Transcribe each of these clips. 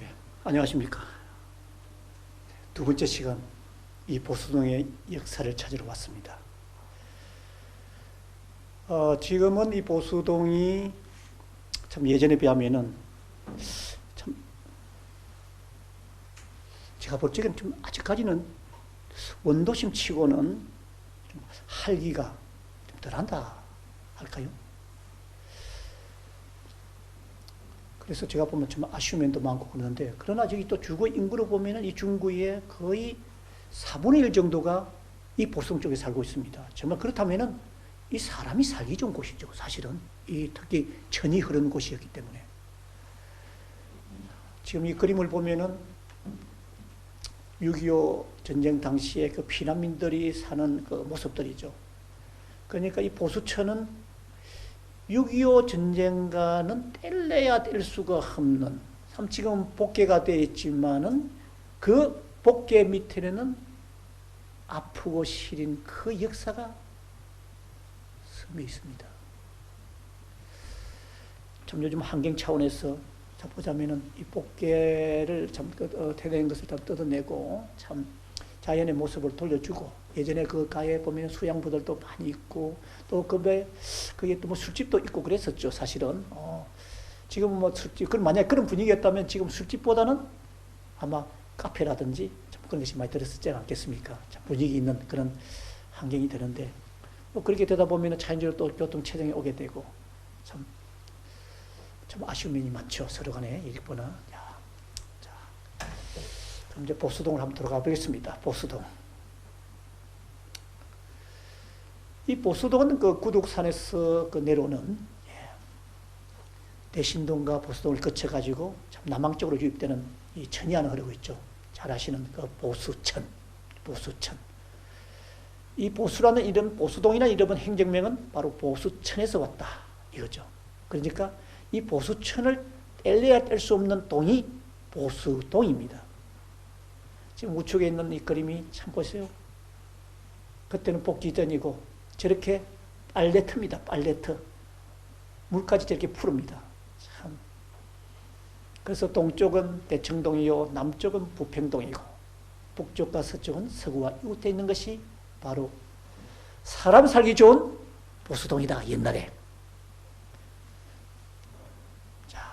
예, 안녕하십니까. 두 번째 시간, 이 보수동의 역사를 찾으러 왔습니다. 지금은 이 보수동이 참 예전에 비하면은 참 제가 볼 적에는 좀 아직까지는 원도심 치고는 좀 활기가 좀 덜한다 할까요? 그래서 제가 보면 좀 아쉬운 면도 많고 그러는데, 그러나 저기 또 주거 인구로 보면은 이 중구의 거의 4분의 1 정도가 이 보성 쪽에 살고 있습니다. 정말 그렇다면은 이 사람이 살기 좋은 곳이죠, 사실은. 이 특히 천이 흐르는 곳이었기 때문에. 지금 이 그림을 보면은 6.25 전쟁 당시에 그 피난민들이 사는 그 모습들이죠. 그러니까 이 보수천은 6.25 전쟁과는 뗄래야 뗄 수가 없는, 지금 복개가 되어 있지만은 그 복개 밑에는 아프고 시린 그 역사가 숨어 있습니다. 참 요즘 환경 차원에서 보자면은 이 복개를 참 퇴된 것을 다 뜯어내고 참 자연의 모습을 돌려주고, 예전에 그 가에 보면 수양부들도 많이 있고, 또 그게 또 뭐 술집도 있고 그랬었죠, 사실은. 지금 뭐 술집, 만약에 그런 분위기였다면 지금 술집보다는 아마 카페라든지 참 그런 것이 많이 들었었지 않겠습니까? 참 분위기 있는 그런 환경이 되는데, 뭐 그렇게 되다 보면 자연적으로 또 교통체증이 오게 되고, 참 아쉬운 면이 많죠, 서로 간에. 이렇게 보나. 자, 그럼 이제 보수동을 한번 들어가 보겠습니다. 보수동. 이 보수동은 그 구둑산에서 그 내려오는 대신동과 보수동을 거쳐가지고 참 남항 쪽으로 유입되는 이 천이 하나 흐르고 있죠. 잘 아시는 그 보수천. 이 보수라는 이름, 보수동이라는 이름은 행정명은 바로 보수천에서 왔다 이거죠. 그러니까 이 보수천을 뗄래야 뗄 수 없는 동이 보수동입니다. 지금 우측에 있는 이 그림이 참 보세요. 그때는 복귀 전이고 저렇게 빨래터입니다. 빨래터. 물까지 저렇게 푸릅니다. 참. 그래서 동쪽은 대청동이요, 남쪽은 부평동이고, 북쪽과 서쪽은 서구와 이웃에 있는 것이 바로 사람 살기 좋은 보수동이다, 옛날에. 자,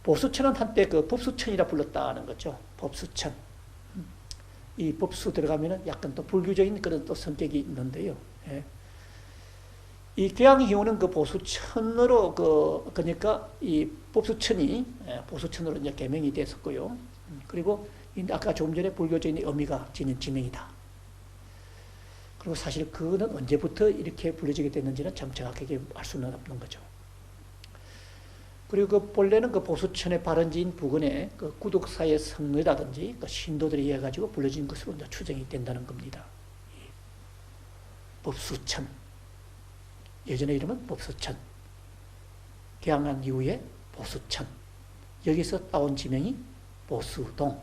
보수천은 한때 그 법수천이라 불렀다는 거죠. 법수천. 이 법수 들어가면은 약간 또 불교적인 그런 또 성격이 있는데요. 예. 이 계양희우는 그 보수천으로 그러니까 이 법수천이 보수천으로 이제 개명이 됐었고요. 그리고 아까 조금 전에 불교적인 의미가 지닌 지명이다. 그리고 사실 그는 언제부터 이렇게 불려지게 됐는지는 참 정확하게 알 수는 없는 거죠. 그리고 그 본래는 그 보수천의 발원지인 부근에 그 구둑사의 성리라든지 그 신도들이 해가지고 불려진 것으로 이제 추정이 된다는 겁니다. 법수천. 예전의 이름은 법수천. 개항한 이후에 보수천. 여기서 따온 지명이 보수동.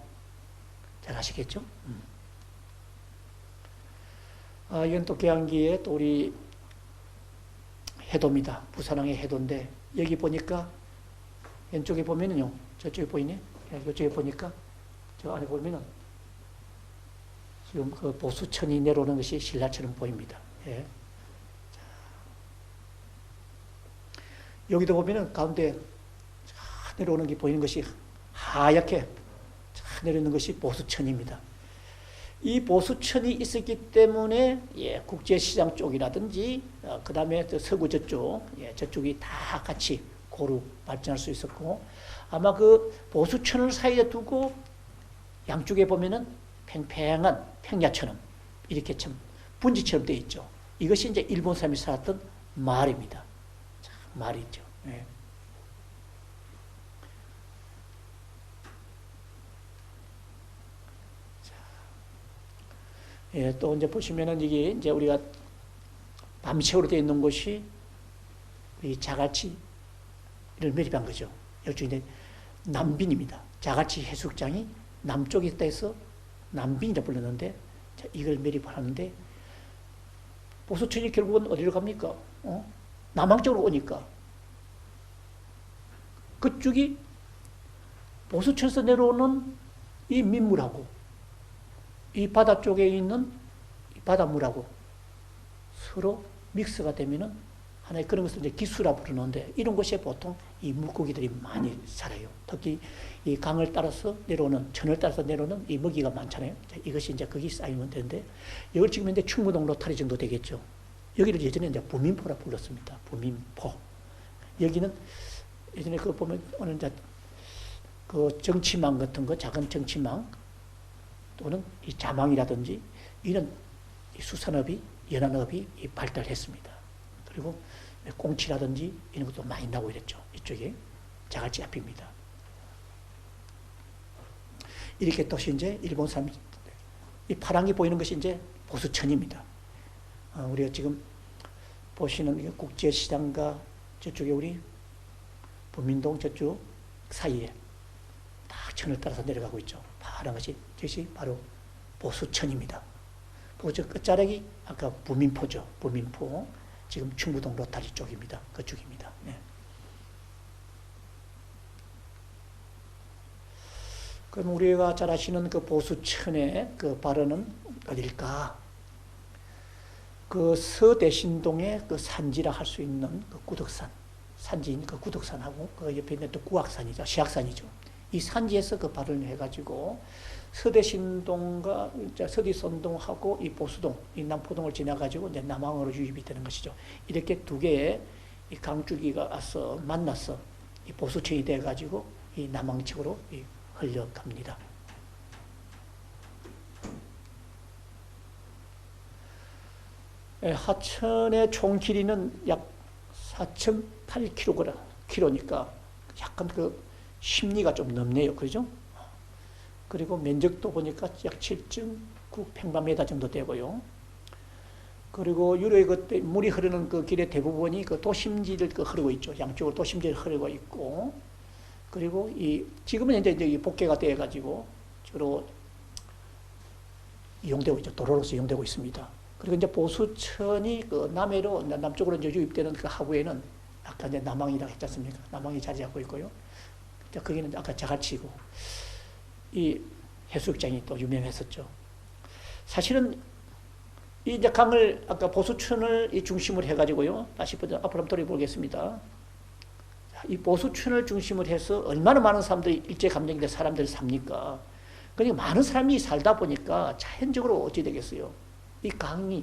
잘 아시겠죠? 이건 또 개항기에 또 우리 해도입니다. 부산항의 해도인데, 여기 보니까 왼쪽에 보면은요, 저쪽에 보이네? 이쪽에 보니까, 저 안에 보면은, 지금 그 보수천이 내려오는 것이 신라처럼 보입니다. 예. 자, 여기도 보면은 가운데 내려오는 게 보이는 것이 하얗게 내려오는 것이 보수천입니다. 이 보수천이 있었기 때문에 국제시장 쪽이라든지 그 다음에 서구 저쪽, 저쪽이 다 같이 고루 발전할 수 있었고, 아마 그 보수천을 사이에 두고 양쪽에 보면은 팽팽한 평야처럼 이렇게 참 분지처럼 되어 있죠. 이것이 이제 일본 사람이 살았던 마을입니다. 참 마을이죠. 예. 예, 또 이제 보시면은 이게 이제 우리가 밤새우로 되어 있는 곳이 이 자갈치를 매립한 거죠. 여기 이제 남빈입니다. 자갈치 해수욕장이 남쪽에 있다 해서 남빈이라 불렀는데, 자, 이걸 매립하는데, 보수천이 결국은 어디로 갑니까? 남항 쪽으로 오니까 그쪽이 보수천에서 내려오는 이 민물하고 이 바다 쪽에 있는 바닷물하고 서로 믹스가 되면은 하나의 그런 것을 이제 기수라 부르는데 이런 곳에 보통 이 물고기들이 많이 살아요. 특히 이 강을 따라서 내려오는, 천을 따라서 내려오는 이 먹이가 많잖아요. 이것이 이제 거기 쌓이면 되는데 이걸 지금 이제 충무동 로타리 정도 되겠죠. 여기를 예전에 이제 부민포라 불렀습니다. 부민포. 여기는 예전에 그 보면 어느 이제 그 정치망 같은 거, 작은 정치망 또는 이 자망이라든지 이런 수산업이, 연안업이 발달했습니다. 그리고 꽁치라든지 이런 것도 많이 나고 이랬죠. 이쪽에 자갈치 앞입니다. 이렇게 또 이제 일본 사람, 이 파랑이 보이는 것이 이제 보수천입니다. 우리가 지금 보시는 국제시장과 저쪽에 우리 부민동 저쪽 사이에 다 천을 따라서 내려가고 있죠. 파란 것이, 이것이 바로 보수천입니다. 저 끝자락이 아까 부민포죠. 부민포. 지금 충무동 로타리 쪽입니다. 그쪽입니다. 네. 그럼 우리가 잘 아시는 그 보수천의 그 발원은 어딜까? 그 서대신동의 그 산지라 할 수 있는 그 구덕산, 산지인 그 구덕산하고 그 옆에 있는 또 구악산이죠. 시악산이죠. 이 산지에서 그 발원을 해가지고 서대신동과 서디선동하고 이 보수동, 이 남포동을 지나가지고 이제 남항으로 유입이 되는 것이죠. 이렇게 두 개의 이 강줄기가 와서 만나서 이 보수천이 돼가지고 이 남항 측으로 흘러갑니다. 하천의 총 길이는 약 4,008km니까 약간 그 심리가 좀 넘네요. 그죠? 그리고 면적도 보니까 약 7.9 평방미터 정도 되고요. 그리고 유로의 그 물이 흐르는 그 길의 대부분이 그 도심지를 흐르고 있죠. 양쪽으로 도심지를 흐르고 있고, 그리고 지금은 이제 복개가 되어가지고 주로 이용되고 있죠. 도로로서 이용되고 있습니다. 그리고 이제 보수천이 그 남해로, 남쪽으로 이제 유입되는 그 하구에는 아까 이제 남항이라고 했지 않습니까? 남항이 자리하고 있고요. 거기는 아까 자갈치고, 이 해수욕장이 또 유명했었죠. 사실은 이 이제 강을, 아까 보수천을 이 중심으로 해가지고요. 다시 앞으로 한번 돌아보겠습니다. 이 보수천을 중심으로 해서 얼마나 많은 사람들이 일제감정인데 사람들이 삽니까? 그러니까 많은 사람이 살다 보니까 자연적으로 어찌 되겠어요? 이 강이,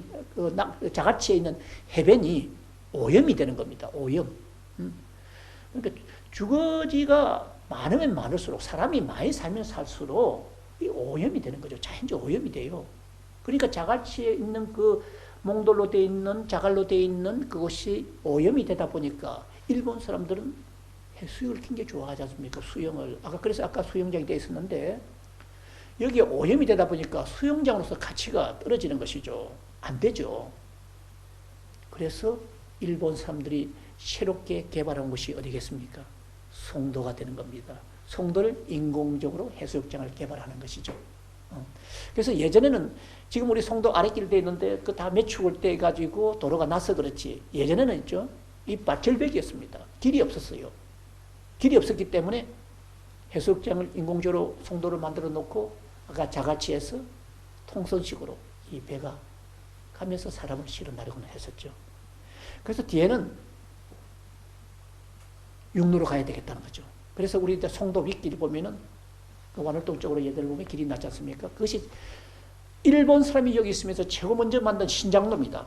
자갈치에 있는 해변이 오염이 되는 겁니다. 오염. 그러니까 주거지가 많으면 많을수록, 사람이 많이 살면 살수록 이 오염이 되는 거죠. 자연적 오염이 돼요. 그러니까 자갈치에 있는 그 몽돌로 되어 있는, 자갈로 되어 있는 그것이 오염이 되다 보니까 일본 사람들은 해수욕을 굉장히 좋아하지 않습니까? 수영을. 그래서 아까 수영장이 되어 있었는데, 여기에 오염이 되다 보니까 수영장으로서 가치가 떨어지는 것이죠. 안 되죠. 그래서 일본 사람들이 새롭게 개발한 곳이 어디겠습니까? 송도가 되는 겁니다. 송도를 인공적으로 해수욕장을 개발하는 것이죠. 그래서 예전에는, 지금 우리 송도 아랫길 돼 있는데 그 다 매축을 떼 가지고 도로가 나서 그렇지, 예전에는 있죠, 이 절벽이었습니다. 길이 없었어요. 길이 없었기 때문에 해수욕장을 인공적으로 송도를 만들어 놓고 아까 자갈치에서 통선식으로 이 배가 가면서 사람을 실어 나르곤 했었죠. 그래서 뒤에는 육로로 가야 되겠다는 거죠. 그래서 우리 송도 윗길 보면은 그 완월동 쪽으로 얘들 보면 길이 났지 않습니까? 그것이 일본 사람이 여기 있으면서 최고 먼저 만든 신장로입니다.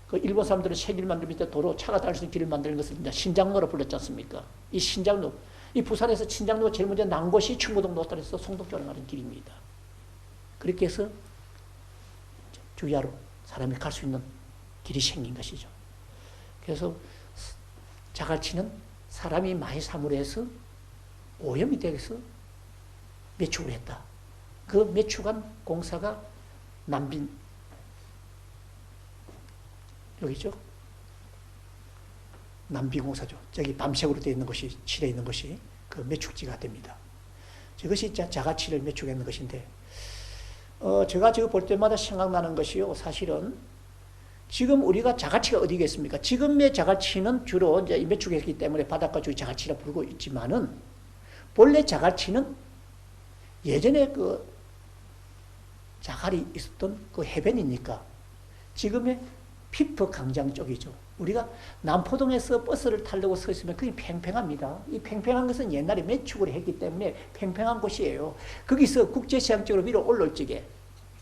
그 일본 사람들은 새 길 만들면서 도로, 차가 다닐 수 있는 길을 만드는 것을 이제 신장로로 불렀지 않습니까? 이 신장로, 이 부산에서 신장로가 제일 먼저 난 곳이 충무동 노탈에서 송도 쪽으로 가는 길입니다. 그렇게 해서 주야로 사람이 갈 수 있는 길이 생긴 것이죠. 그래서 자갈치는 사람이 많이 사물에 해서 오염이 되어서 매축을 했다. 그 매축한 공사가 남빈, 여기죠? 남빈공사죠. 저기 밤색으로 되어 있는 것이, 칠해 있는 것이 그 매축지가 됩니다. 이것이 자갈치를 매축했는 것인데, 제가 지금 볼 때마다 생각나는 것이요. 사실은 지금 우리가 자갈치가 어디겠습니까? 지금의 자갈치는 주로 이제 매축했기 때문에 바닷가 쪽이 자갈치라 부르고 있지만은, 본래 자갈치는 예전에 그 자갈이 있었던 그 해변이니까 지금의 피프 광장 쪽이죠. 우리가 남포동에서 버스를 타려고 서 있으면 그게 팽팽합니다. 이 팽팽한 것은 옛날에 매축을 했기 때문에 팽팽한 곳이에요. 거기서 국제시장 쪽으로 위로 올라올 적에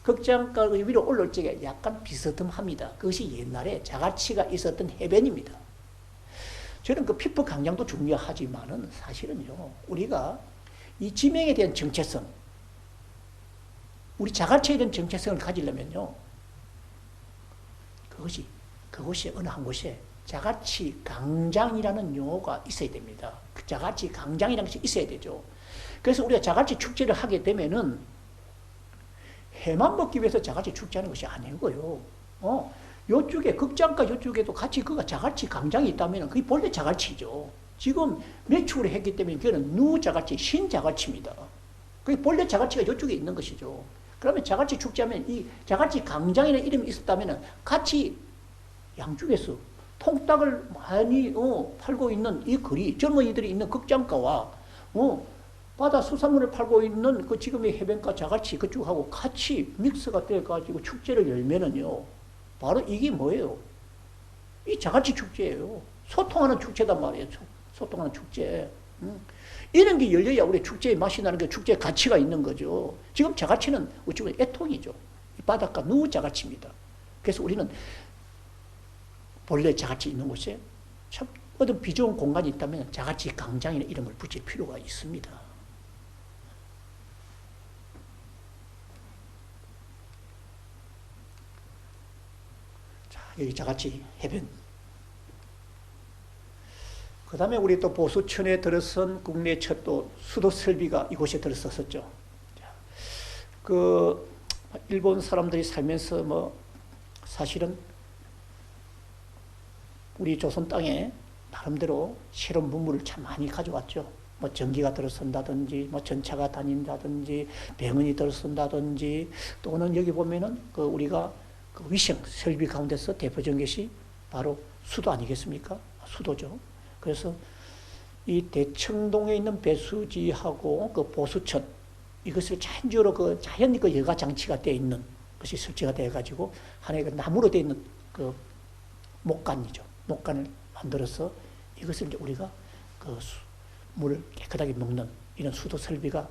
극장가 위로 올라올 적에 약간 비스듬합니다. 그것이 옛날에 자갈치가 있었던 해변입니다. 저는 그 피프 광장도 중요하지만은 사실은요, 우리가 이 지명에 대한 정체성, 우리 자갈치에 대한 정체성을 가지려면요, 그것이 어느 한 곳에 자갈치 광장이라는 용어가 있어야 됩니다. 그 자갈치 광장이라는 것이 있어야 되죠. 그래서 우리가 자갈치 축제를 하게 되면은 해만 먹기 위해서 자갈치 축제하는 것이 아니고요. 요쪽에 극장가 요쪽에도 같이 그가 자갈치 광장이 있다면 그게 본래 자갈치죠. 지금 매축을 했기 때문에 그거는 누 자갈치, 신 자갈치입니다. 그게 본래 자갈치가 요쪽에 있는 것이죠. 그러면 자갈치 축제하면 이 자갈치 광장이라는 이름이 있었다면 같이 양쪽에서 통닭을 많이 팔고 있는 이 거리, 젊은이들이 있는 극장가와 바다 수산물을 팔고 있는 그 지금의 해변가 자갈치 그쪽하고 같이 믹스가 돼가지고 축제를 열면은요, 바로 이게 뭐예요? 이 자갈치 축제예요. 소통하는 축제단 말이에요. 소통하는 축제. 이런 게 열려야 우리 축제의 맛이 나는 게 축제의 가치가 있는 거죠. 지금 자갈치는 어찌보면 애통이죠. 바닷가 누 자갈치입니다. 그래서 우리는 본래 자갈치 있는 곳에 참 어떤 비좋은 공간이 있다면 자갈치 광장이라는 이름을 붙일 필요가 있습니다. 자, 여기 자갈치 해변. 그 다음에 우리 또 보수천에 들어선 국내 첫 또 수도 설비가 이곳에 들어섰었죠. 그 일본 사람들이 살면서 뭐 사실은 우리 조선 땅에 나름대로 새로운 문물을 참 많이 가져왔죠. 뭐 전기가 들어선다든지, 뭐 전차가 다닌다든지, 병원이 들어선다든지, 또는 여기 보면은 그 우리가 그 위성 설비 가운데서 대표적인 것이 바로 수도 아니겠습니까? 수도죠. 그래서 이 대청동에 있는 배수지하고 그 보수천, 이것을 자연적으로 그 자연 그 여가 장치가 되어 있는 것이 설치가 되어 가지고 하나의 그 나무로 되어 있는 그 목간이죠. 목간을 만들어서 이것을 이제 우리가 그 물을 깨끗하게 먹는 이런 수도 설비가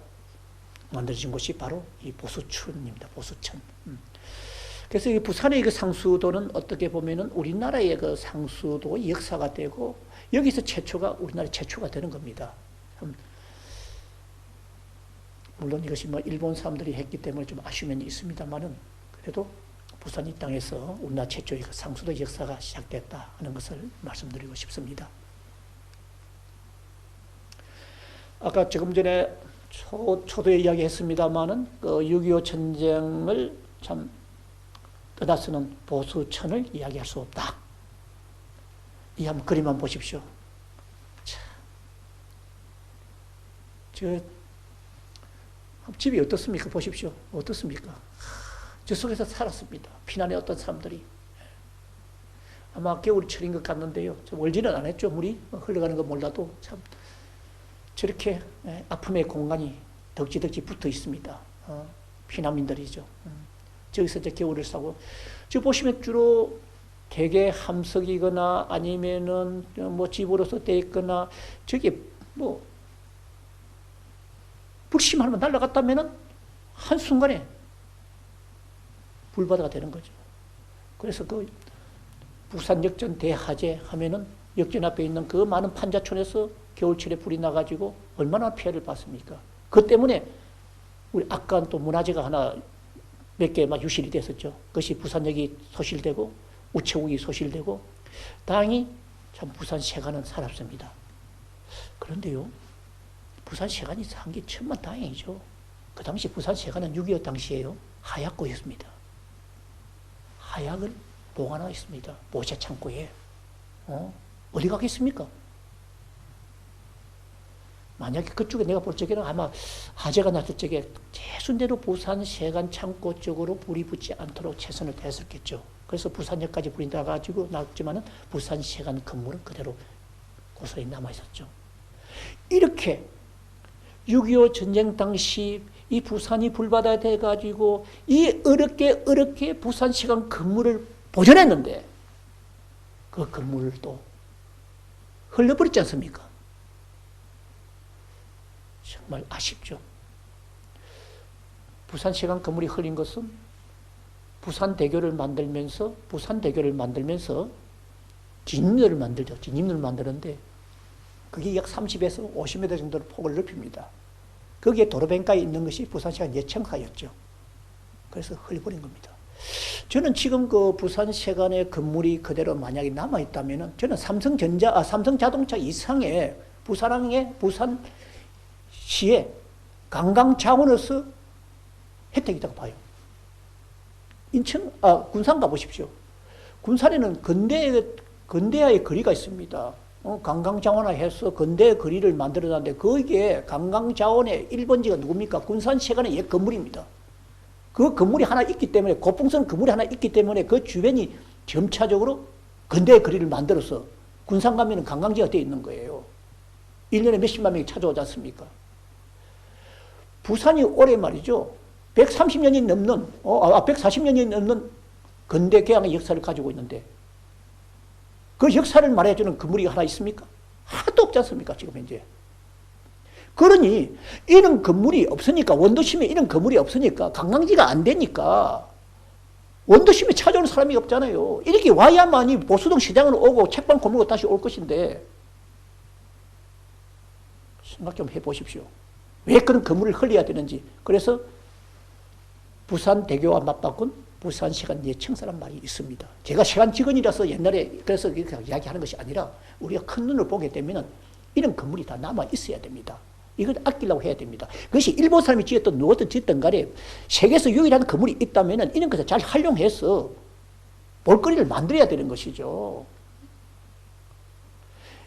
만들어진 곳이 바로 이 보수천입니다. 보수천. 그래서 이 부산의 그 상수도는 어떻게 보면은 우리나라의 그 상수도 역사가 되고 여기서 최초가 우리나라 최초가 되는 겁니다. 물론 이것이 뭐 일본 사람들이 했기 때문에 좀 아쉬움이 있습니다만은 그래도 부산 이 땅에서 우리나라 최초의 그 상수도 역사가 시작됐다 하는 것을 말씀드리고 싶습니다. 아까 조금 전에 초도에 이야기했습니다만은 그 6.25 전쟁을 참 떠나서는 보수천을 이야기할 수 없다. 이 한번 그림 한번 보십시오. 저 집이 어떻습니까? 보십시오. 어떻습니까? 저 속에서 살았습니다. 피난의 어떤 사람들이. 아마 겨울철인 것 같는데요. 좀 얼지는 않았죠. 물이 흘러가는 거 몰라도 참 저렇게 아픔의 공간이 덕지덕지 붙어 있습니다. 피난민들이죠. 저기서 이제 겨울을 사고, 저 보시면 주로 대개 함석이거나 아니면은 뭐 집으로서 돼 있거나 저게 뭐 불심하면 날아갔다면은 한순간에 불바다가 되는 거죠. 그래서 그 부산 역전 대화재 하면은 역전 앞에 있는 그 많은 판자촌에서 겨울철에 불이 나가지고 얼마나 피해를 봤습니까? 그 때문에 우리 아까 또 문화재가 하나 몇 개 막 유실이 됐었죠. 그것이 부산역이 소실되고 우체국이 소실되고 다행히 참 부산 세관은 살았습니다. 그런데요, 부산 세관이 산 게 천만다행이죠. 그 당시 부산 세관은 6.25 당시에요, 하약고였습니다. 하약을 보관하고 있습니다. 모세 창고에. 어디 가겠습니까? 만약에 그쪽에 내가 볼 적에는 아마 화재가 났을 적에 최순대로 부산 세관 창고 쪽으로 불이 붙지 않도록 최선을 다했었겠죠. 그래서 부산역까지 불이 나가지고 나왔지만은 부산 세관 건물은 그대로 고스란히 남아 있었죠. 이렇게 6.25 전쟁 당시 이 부산이 불바다 돼가지고 이 어렵게 부산시간 건물을 보존했는데 그 건물을 또 흘려버렸지 않습니까? 정말 아쉽죠. 부산시간 건물이 흘린 것은 부산대교를 만들면서 진입로를 만들죠. 진입로를 만드는데 그게 약 30에서 50m 정도로 폭을 넓힙니다. 거기에 도로변가에 있는 것이 부산시간 예청사였죠. 그래서 흘려버린 겁니다. 저는 지금 그 부산시간의 건물이 그대로 만약에 남아있다면 저는 삼성자동차 이상의 부산시에 관광 자원으로서 혜택이 있다고 봐요. 군산 가보십시오. 군산에는 근대화의 거리가 있습니다. 관광자원화해서 근대의 거리를 만들어놨는데 거기에 관광자원의 1번지가 누굽니까? 군산시간의 옛 건물입니다. 그 건물이 하나 있기 때문에, 고풍선 건물이 하나 있기 때문에 그 주변이 점차적으로 근대의 거리를 만들어서 군산 가면은 관광지가 되어 있는 거예요. 1년에 몇십만 명이 찾아오지 않습니까? 부산이 올해 말이죠. 140년이 넘는 근대 개항의 역사를 가지고 있는데 그 역사를 말해주는 건물이 하나 있습니까? 하나도 없지 않습니까? 지금 현재. 그러니 이런 건물이 없으니까, 원도심에 이런 건물이 없으니까, 관광지가 안 되니까 원도심에 찾아오는 사람이 없잖아요. 이렇게 와야만이 보수동 시장으로 오고 책방 고물고 다시 올 것인데 생각 좀 해보십시오. 왜 그런 건물을 흘려야 되는지. 그래서 부산대교와 맞바꾼 부산시간 예청사란 말이 있습니다. 제가 시간 직원이라서 옛날에 그래서 이야기하는 것이 아니라 우리가 큰 눈을 보게 되면 이런 건물이 다 남아 있어야 됩니다. 이걸 아끼려고 해야 됩니다. 그것이 일본 사람이 지었던 누구든 짓던 간에 세계에서 유일한 건물이 있다면 이런 것을 잘 활용해서 볼거리를 만들어야 되는 것이죠.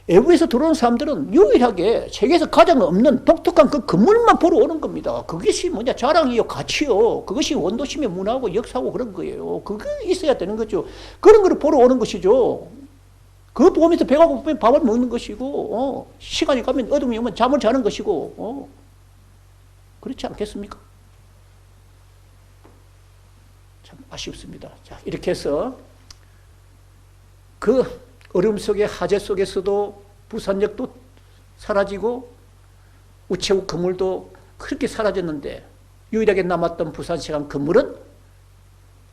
외부에서 들어오는 사람들은 유일하게 세계에서 가장 없는 독특한 그 건물만 보러 오는 겁니다. 그것이 뭐냐, 자랑이요, 가치요. 그것이 원도심의 문화고 역사고 그런 거예요. 그게 있어야 되는 거죠. 그런 거를 보러 오는 것이죠. 그거 보면서 배가 고프면 밥을 먹는 것이고, 시간이 가면 어둠이 오면 잠을 자는 것이고, 그렇지 않겠습니까? 참 아쉽습니다. 자, 이렇게 해서 그 어려움 속에, 화재 속에서도 부산역도 사라지고 우체국 건물도 그렇게 사라졌는데 유일하게 남았던 부산시간 건물은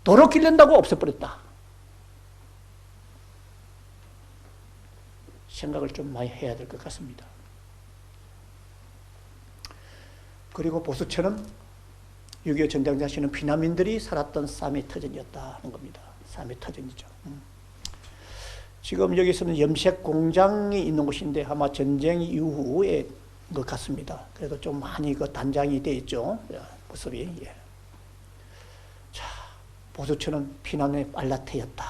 도로 길른다고 없애버렸다. 생각을 좀 많이 해야 될 것 같습니다. 그리고 보수처는 6.25 전쟁 당시에는 피난민들이 살았던 쌈의 터전이었다는 겁니다. 쌈의 터전이죠. 지금 여기서는 염색 공장이 있는 곳인데 아마 전쟁 이후의 것 같습니다. 그래도 좀 많이 그 단장이 되어 있죠. 모습이. 예. 자, 보수처는 피난의 빨라테였다.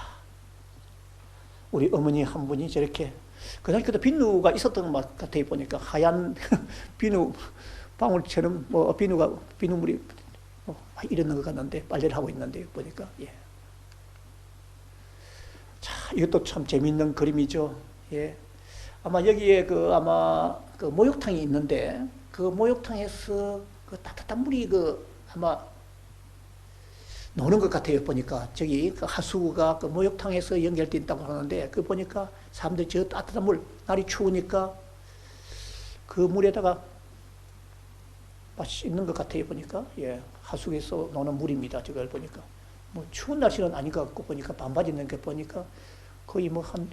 우리 어머니 한 분이 저렇게, 그 당시 그때 비누가 있었던 것 같아요. 보니까 하얀 비누 방울처럼 비누물이 이러는 것 같는데 빨래를 하고 있는데 보니까. 예. 자, 이것도 참 재밌는 그림이죠. 예. 아마 여기에 아마 목욕탕이 있는데, 그 목욕탕에서 그 따뜻한 물이 아마 노는 것 같아요. 보니까. 저기 그 하수구가 그 목욕탕에서 연결되어 있다고 하는데, 그 보니까 사람들이 저 따뜻한 물, 날이 추우니까 그 물에다가 있는 것 같아요. 보니까. 예. 하수구에서 노는 물입니다. 저걸 보니까. 뭐 추운 날씨는 아닌 것 같고 보니까 반바지 있는 게 보니까 거의 뭐 한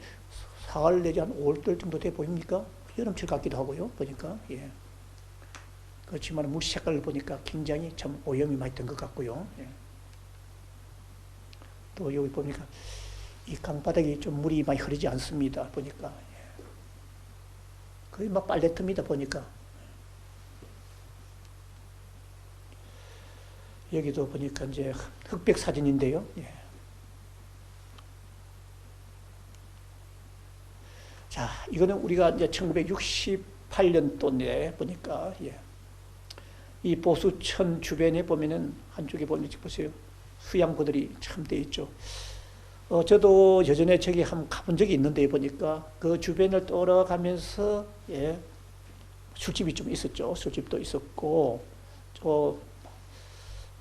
4월 내지 한 5월달 정도 돼 보입니까? 여름철 같기도 하고요. 보니까. 예. 그렇지만 물 색깔을 보니까 굉장히 참 오염이 많이 된 것 같고요. 예. 또 여기 보니까 이 강바닥이 좀 물이 많이 흐르지 않습니다. 보니까. 예. 거의 막 빨래터입니다. 보니까. 여기도 보니까 이제 흑백 사진인데요. 예. 자, 이거는 우리가 이제 1968년도에 보니까, 예. 이 보수천 주변에 보면은 한쪽에 보면 보세요. 수양고들이 참 돼 있죠. 저도 예전에 저기 한번 가본 적이 있는데 보니까 그 주변을 돌아가면서, 예. 술집이 좀 있었죠. 술집도 있었고,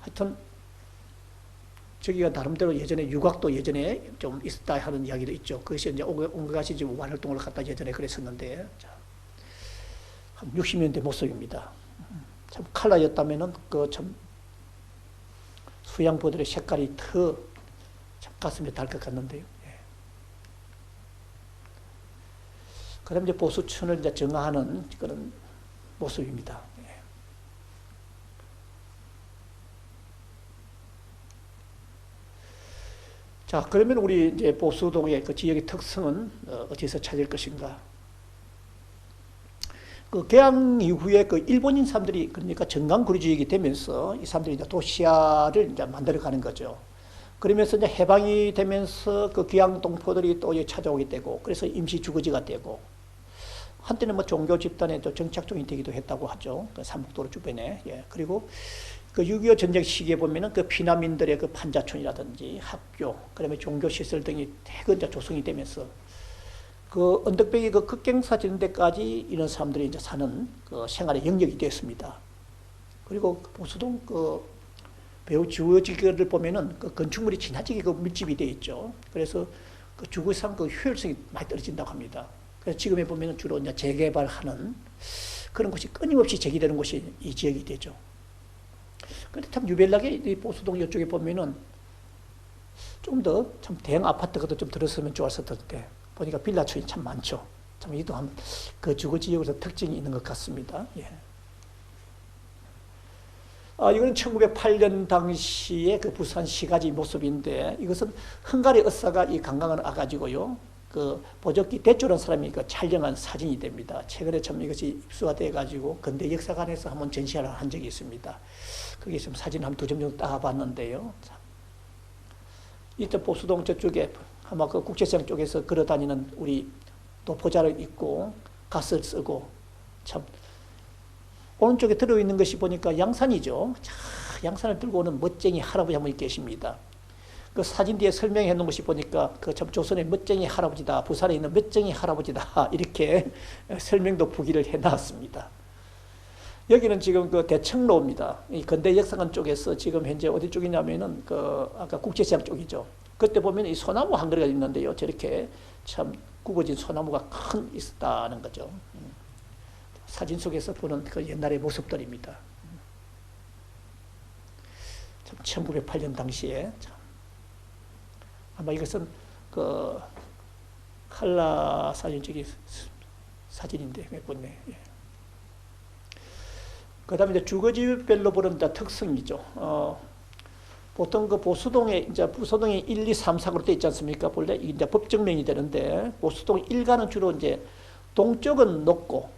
하여튼, 저기가 나름대로 예전에 유곽도 예전에 좀 있었다 하는 이야기도 있죠. 그것이 이제 온갖이 지금 완활동을 갖다 예전에 그랬었는데, 자, 한 60년대 모습입니다. 참 칼라였다면은 그 참 수양보들의 색깔이 더 참 가슴에 달 것 같는데요. 예. 그다음 이제 보수천을 이제 정화하는 그런 모습입니다. 예. 자, 그러면 우리 이제 보수동의 그 지역의 특성은 어디서 찾을 것인가? 그 개항 이후에 그 일본인 사람들이 그러니까 정강구리주의가 되면서 이 사람들이 이제 도시화를 이제 만들어가는 거죠. 그러면서 이제 해방이 되면서 그 귀양 동포들이 또 찾아오게 되고, 그래서 임시 주거지가 되고, 한때는 뭐 종교 집단의 또 정착종이 되기도 했다고 하죠. 그 삼북도로 주변에. 예. 그리고 그 6.25 전쟁 시기에 보면은 그 피난민들의 그 판자촌이라든지 학교, 그다음에 종교시설 등이 대거 조성이 되면서 그 언덕배기 그 급경사 지는 데까지 이런 사람들이 이제 사는 그 생활의 영역이 되었습니다. 그리고 보수동 그 배우 주거지를 보면은 그 건축물이 지나치게 그 밀집이 되어 있죠. 그래서 그 주거상 그 효율성이 많이 떨어진다고 합니다. 그래서 지금에 보면은 주로 이제 재개발하는 그런 곳이 끊임없이 제기되는 곳이 이 지역이 되죠. 그런데 참 유별나게 이 보수동 이쪽에 보면은 좀 더 참 대형 아파트가 좀 들었으면 좋았을 텐데, 보니까 빌라촌이 참 많죠. 참 이도 한 그 주거 지역으로서 특징이 있는 것 같습니다. 예. 이거는 1908년 당시에 그 부산 시가지 모습인데, 이것은 헝가리 의사가 이 관광을 와가지고요, 그 보적기 대조라는 사람이 그 촬영한 사진이 됩니다. 최근에 참 이것이 입수가 돼가지고 근대 역사관에서 한번 전시를 한 적이 있습니다. 거기 좀 사진 한 2점 정도 따봤는데요. 이때 보수동 저쪽에 아마 그 국제시장 쪽에서 걸어다니는 우리 도포자를 입고 갓을 쓰고, 참 오른쪽에 들어있는 것이 보니까 양산이죠. 자, 양산을 들고 오는 멋쟁이 할아버지 한 분이 계십니다. 그 사진 뒤에 설명해 놓은 것이 보니까 그 참 조선의 멋쟁이 할아버지다, 부산에 있는 멋쟁이 할아버지다, 이렇게 설명도 부기를 해 놨습니다. 여기는 지금 그 대청로입니다. 이 근대 역사관 쪽에서 지금 현재 어디 쪽이냐면은 그 아까 국제시장 쪽이죠. 그때 보면 이 소나무 한 그루가 있는데요. 저렇게 참 굽어진 소나무가 큰 있었다는 거죠. 사진 속에서 보는 그 옛날의 모습들입니다. 참 1908년 당시에 참 아마 이것은 그 칼라 사진 쪽이 사진인데 몇 번네. 예. 그다음에 이제 주거지별로 보는 특성이죠. 보통 그 보수동에 이제 부소동이 1, 2, 3, 4으로 되어 있지 않습니까? 본래 이제 법정면이 되는데 보수동 1가는 주로 이제 동쪽은 높고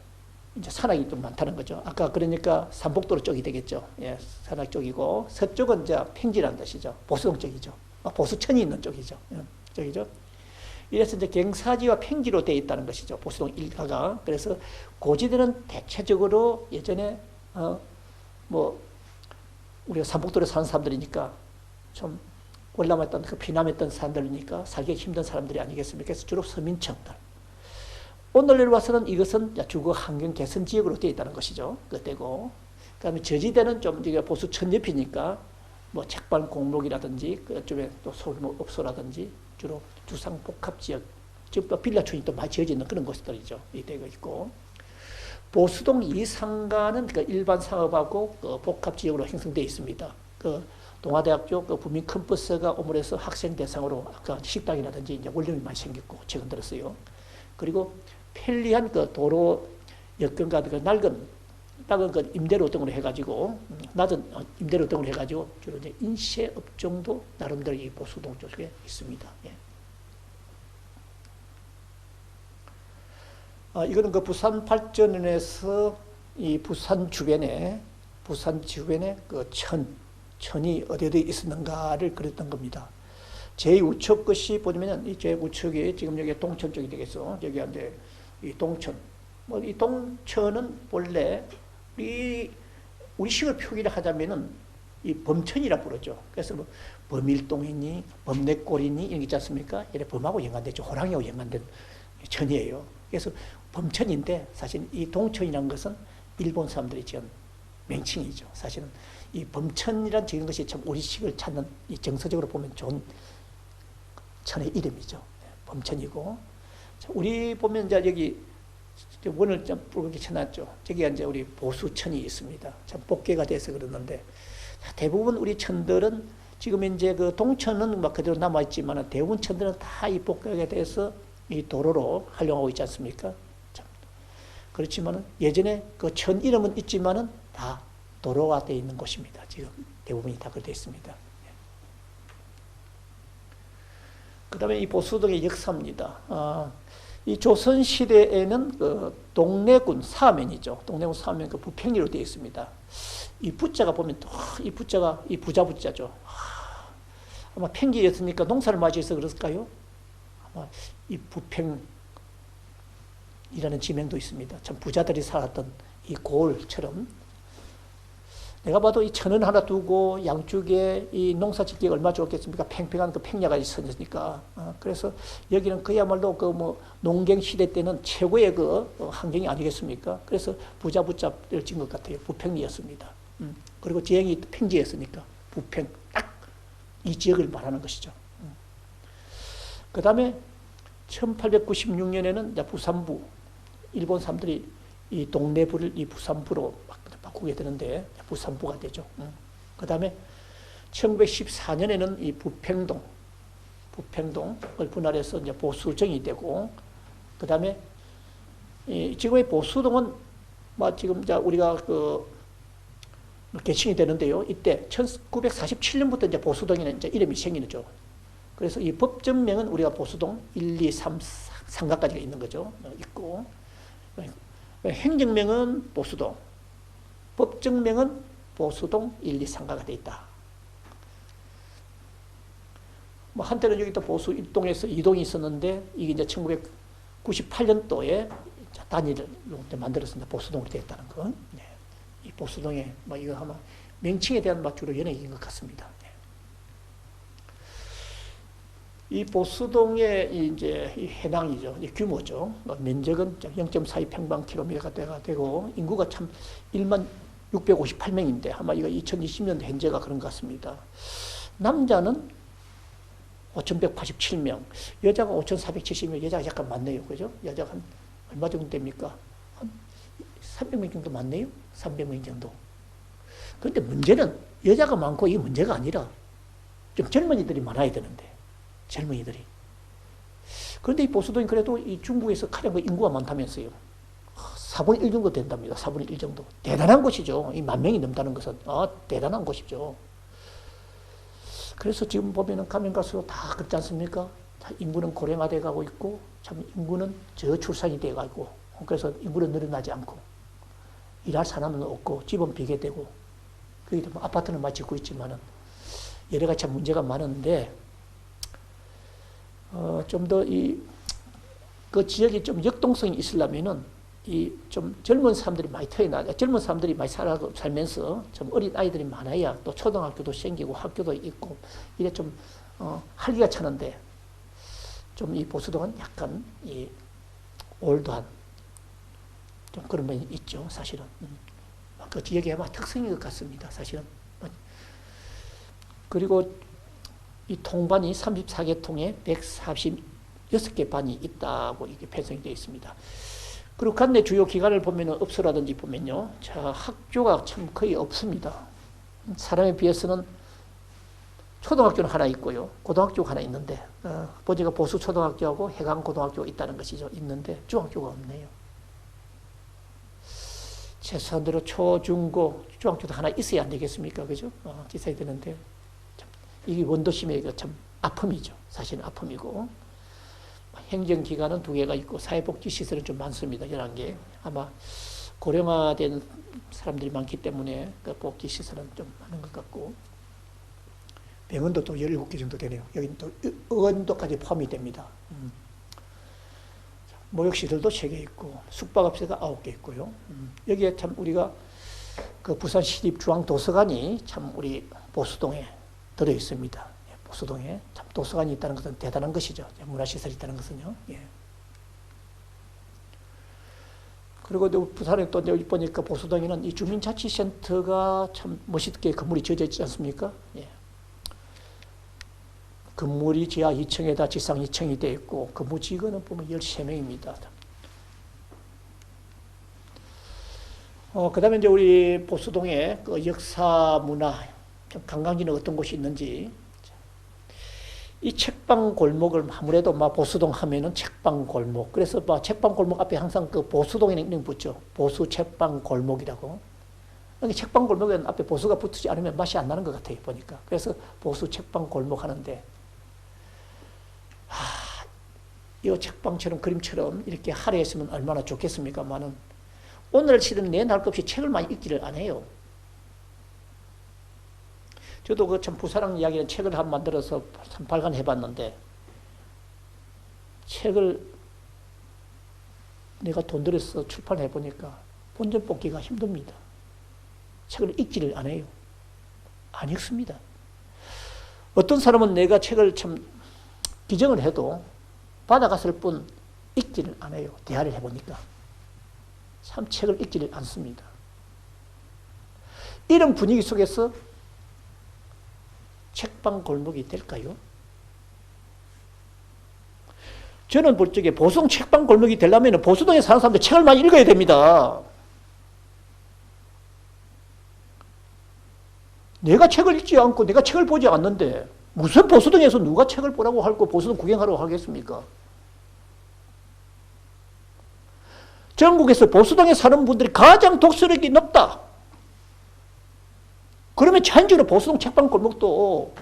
이제 산악이 좀 많다는 거죠. 아까 그러니까 삼북도로 쪽이 되겠죠. 예, 산악 쪽이고 서쪽은 이제 평지라는 뜻이죠. 보수동 쪽이죠. 보수천이 있는 쪽이죠. 예, 쪽이죠. 이래서 이제 경사지와 평지로 되어 있다는 것이죠. 보수동 1가가. 그래서 고지대는 대체적으로 예전에 뭐 우리가 삼북도에 사는 사람들이니까 좀 월남했던 그 피남했던 사람들이니까 살기 힘든 사람들이 아니겠습니까? 그래서 주로 서민층들. 오늘날 와서는 이것은 주거 환경 개선 지역으로 되어 있다는 것이죠. 그때고. 그다음에 저지대는 좀 보수천 옆이니까 뭐 책방 공록이라든지 그쪽에 또 소규모업소라든지 주로 주상 복합 지역, 즉 빌라촌이 또 많이 지어져 있는 그런 곳들이죠. 이 되고 있고. 보수동 2상가는 그 일반 상업하고 그 복합 지역으로 형성되어 있습니다. 그 동아대학교 그 부민 캠퍼스가 오므려서 학생 대상으로 아까 식당이라든지 이제 원룸이 많이 생겼고 최근 들었어요. 그리고 편리한 그 도로 여건과 그 낡은 그 임대료 등으로 해가지고 낮은 임대료 등으로 해가지고 주로 이제 인쇄 업종도 나름대로 이 보수동 쪽에 있습니다. 예. 이거는 그 부산 발전원에서 이 부산 주변에 그 천이 어디에 있었는가를 그렸던 겁니다. 제2우측 것이 보면은 이 제2우측이 지금 여기 동천 쪽이 되겠어. 여기 이제 이 동천. 뭐 이 동천은 본래 우리 식을 표기를 하자면은 이 범천이라 부르죠. 그래서 뭐 범일동이니 범내골이니 이런 게 있지 않습니까? 이래 범하고 연관되죠. 호랑이하고 연관된 천이에요. 그래서 범천인데 사실 이 동천이라는 것은 일본 사람들이 지은 명칭이죠. 사실은 이 범천이란 지은 것이 참 우리식을 찾는 이 정서적으로 보면 좋은 천의 이름이죠. 범천이고 우리 보면 이제 여기 원을 좀 붉게 쳐놨죠. 저기가 이제 우리 보수천이 있습니다. 참 복개가 돼서 그러는데 대부분 우리 천들은 지금 이제 그 동천은 막 그대로 남아있지만 대부분 천들은 다 이 복개가 돼서 이 도로로 활용하고 있지 않습니까? 참. 그렇지만 예전에 그 천 이름은 있지만은 다 도로가 되어 있는 곳입니다. 지금 대부분이 다 그렇게 되어 있습니다. 그 다음에 이 보수동의 역사입니다. 이 조선시대에는 그 동래군 사면이죠. 동래군 사면 그 부평리로 되어 있습니다. 이 부자가 보면 이 부자가 이 부자 부자죠. 아마 평지였으니까 농사를 맞이해서 그랬을까요? 아마 이 부평이라는 지명도 있습니다. 참 부자들이 살았던 이 고을처럼 내가 봐도 이 천원 하나 두고 양쪽에 이 농사 짓기가 얼마나 좋겠습니까? 팽팽한 그 평야가 있었으니까. 그래서 여기는 그야말로 그 뭐 농경 시대 때는 최고의 그 환경이 아니겠습니까? 그래서 부자를 진 것 같아요. 부평리였습니다. 그리고 지형이 평지였으니까 부평 딱 이 지역을 말하는 것이죠. 그 다음에 1896년에는 이제 부산부 일본 사람들이 이 동래부를 이 부산부로 바꾸게 되는데 부산부가 되죠. 그 다음에 1914년에는 이 부평동을 분할해서 이제 보수정이 되고, 그 다음에 지금의 보수동은 뭐 지금 우리가 그 개칭이 되는데요. 이때 1947년부터 이제 보수동에는 이제 이름이 생기죠. 그래서 이 법정명은 우리가 보수동 1, 2, 3, 상가까지가 있는 거죠. 있고 행정명은 보수동, 법정명은 보수동 1, 2, 상가가 되어 있다. 뭐 한때는 여기 또 보수 1동에서 2동이 있었는데 이게 이제 1998년도에 단위를 만들었습니다. 보수동으로 되어 있다는 건. 네. 이 보수동에 뭐 이거 아마 명칭에 대한 주로 연예인 것 같습니다. 네. 이 보수동의 이제 이 해당이죠. 이 규모죠. 면적은 0.42평방킬로미터가 되고 인구가 참 1만 658명인데 아마 이거 2020년 현재가 그런 것 같습니다. 남자는 5,187명, 여자가 5,470명, 여자가 약간 많네요. 그죠? 여자가 한 얼마 정도 됩니까? 한 300명 정도 많네요. 300명 정도. 그런데 문제는 여자가 많고 이게 문제가 아니라 좀 젊은이들이 많아야 되는데 젊은이들이. 그런데 이 보수동이 그래도 이 중국에서 가장 인구가 많다면서요. 4분의 1 정도 된답니다. 4분의 1 정도. 대단한 곳이죠. 이 10,000명이 넘다는 것은 대단한 곳이죠. 그래서 지금 보면은 가면 갈수록 다 그렇지 않습니까? 인구는 고령화돼 가고 있고, 참 인구는 저출산이 돼 가고, 그래서 인구는 늘어나지 않고, 일할 사람은 없고, 집은 비게 되고, 그게 뭐 아파트는 많이 짓고 있지만은, 여러 가지 참 문제가 많은데, 좀 더 그 지역이 좀 역동성이 있으려면은, 좀 젊은 사람들이 많이 젊은 사람들이 많이 살면서 좀 어린 아이들이 많아야 또 초등학교도 생기고 학교도 있고, 이래 좀, 활기가 차는데, 좀 이 보수동은 약간 올드한, 좀 그런 면이 있죠, 사실은. 그 지역의 아마 특성인 것 같습니다, 사실은. 그리고 이 통반이 34개 통에 146개 반이 있다고 이게 편성이 되어 있습니다. 그리고 관내 주요 기관을 보면은 업소라든지 보면요. 자, 학교가 참 거의 없습니다. 사람에 비해서는 초등학교는 하나 있고요. 고등학교가 하나 있는데, 보니까 보수초등학교하고 해강고등학교가 있다는 것이죠. 있는데, 중학교가 없네요. 최소한대로 초, 중, 고, 중학교도 하나 있어야 안 되겠습니까? 그죠? 있어야 되는데, 이게 원도심의 참 아픔이죠. 사실은 아픔이고. 행정기관은 2개가 있고, 사회복지시설은 좀 많습니다. 11개. 아마 고령화된 사람들이 많기 때문에 그 복지시설은 좀 많은 것 같고, 병원도 또 17개 정도 되네요. 여기는 또 의원도까지 포함이 됩니다. 목욕시설도 3개 있고, 숙박업소가 9개 있고요. 여기에 참 우리가 그 부산시립중앙도서관이 참 우리 보수동에 들어 있습니다. 보수동에 참 도서관이 있다는 것은 대단한 것이죠. 문화시설이 있다는 것은요. 예. 그리고 또 부산에 또 보니까 보수동에는 이 주민자치센터가 참 멋있게 건물이 지어져 있지 않습니까? 예. 건물이 지하 2층에다 지상 2층이 되어 있고 근무 직원은 보면 13명입니다. 그 다음에 이제 우리 보수동에 그 역사 문화, 관광지는 어떤 곳이 있는지. 이 책방 골목을 아무래도 막 보수동 하면은 책방 골목. 그래서 막 책방 골목 앞에 항상 그 보수동에 있는 붙죠. 보수 책방 골목이라고. 책방 골목에는 앞에 보수가 붙지 않으면 맛이 안 나는 것 같아요, 보니까. 그래서 보수 책방 골목 하는데, 이 책방처럼 그림처럼 이렇게 할애했으면 얼마나 좋겠습니까만은 오늘 실은 내 날 것 없이 책을 많이 읽지를 안 해요. 저도 그 참 부사랑 이야기는 책을 한 만들어서 참 발간해 봤는데, 책을 내가 돈 들여서 출판해 보니까 본전 뽑기가 힘듭니다. 책을 읽지를 안 해요. 안 읽습니다. 어떤 사람은 내가 책을 참 기증을 해도 받아갔을 뿐 읽지를 안 해요. 대화를 해보니까. 참 책을 읽지를 않습니다. 이런 분위기 속에서 책방 골목이 될까요? 저는 볼 적에 보수동 책방 골목이 되려면 보수동에 사는 사람들 책을 많이 읽어야 됩니다. 내가 책을 읽지 않고 내가 책을 보지 않는데 무슨 보수동에서 누가 책을 보라고 하고 보수동 구경하라고 하겠습니까? 전국에서 보수동에 사는 분들이 가장 독서력이 높다. 그러면 자연적으로 보수동 책방 골목도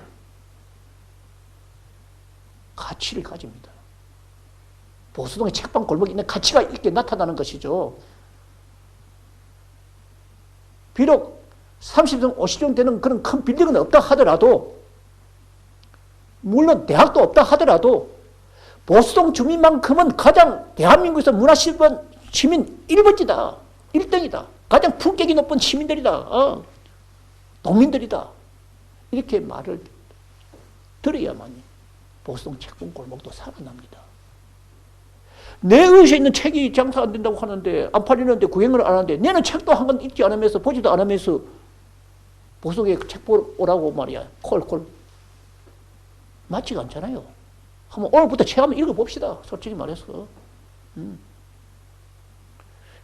가치를 가집니다. 보수동에 책방 골목이 있는 가치가 있게 나타나는 것이죠. 비록 30층, 50층 되는 그런 큰 빌딩은 없다 하더라도, 물론 대학도 없다 하더라도 보수동 주민만큼은 가장 대한민국에서 문화시민 시민 1번지다. 1등이다. 가장 품격이 높은 시민들이다. 농민들이다. 이렇게 말을 들어야만 보수동 책방 골목도 살아납니다. 내 의식에 있는 책이 장사 안 된다고 하는데, 안 팔리는데 구경을 안 하는데, 내는 책도 한 권 읽지 않으면서, 보지도 않으면서 보수동에 책 보러 오라고 말이야. 콜콜. 맞지가 않잖아요. 한번 오늘부터 책 한번 읽어봅시다. 솔직히 말해서.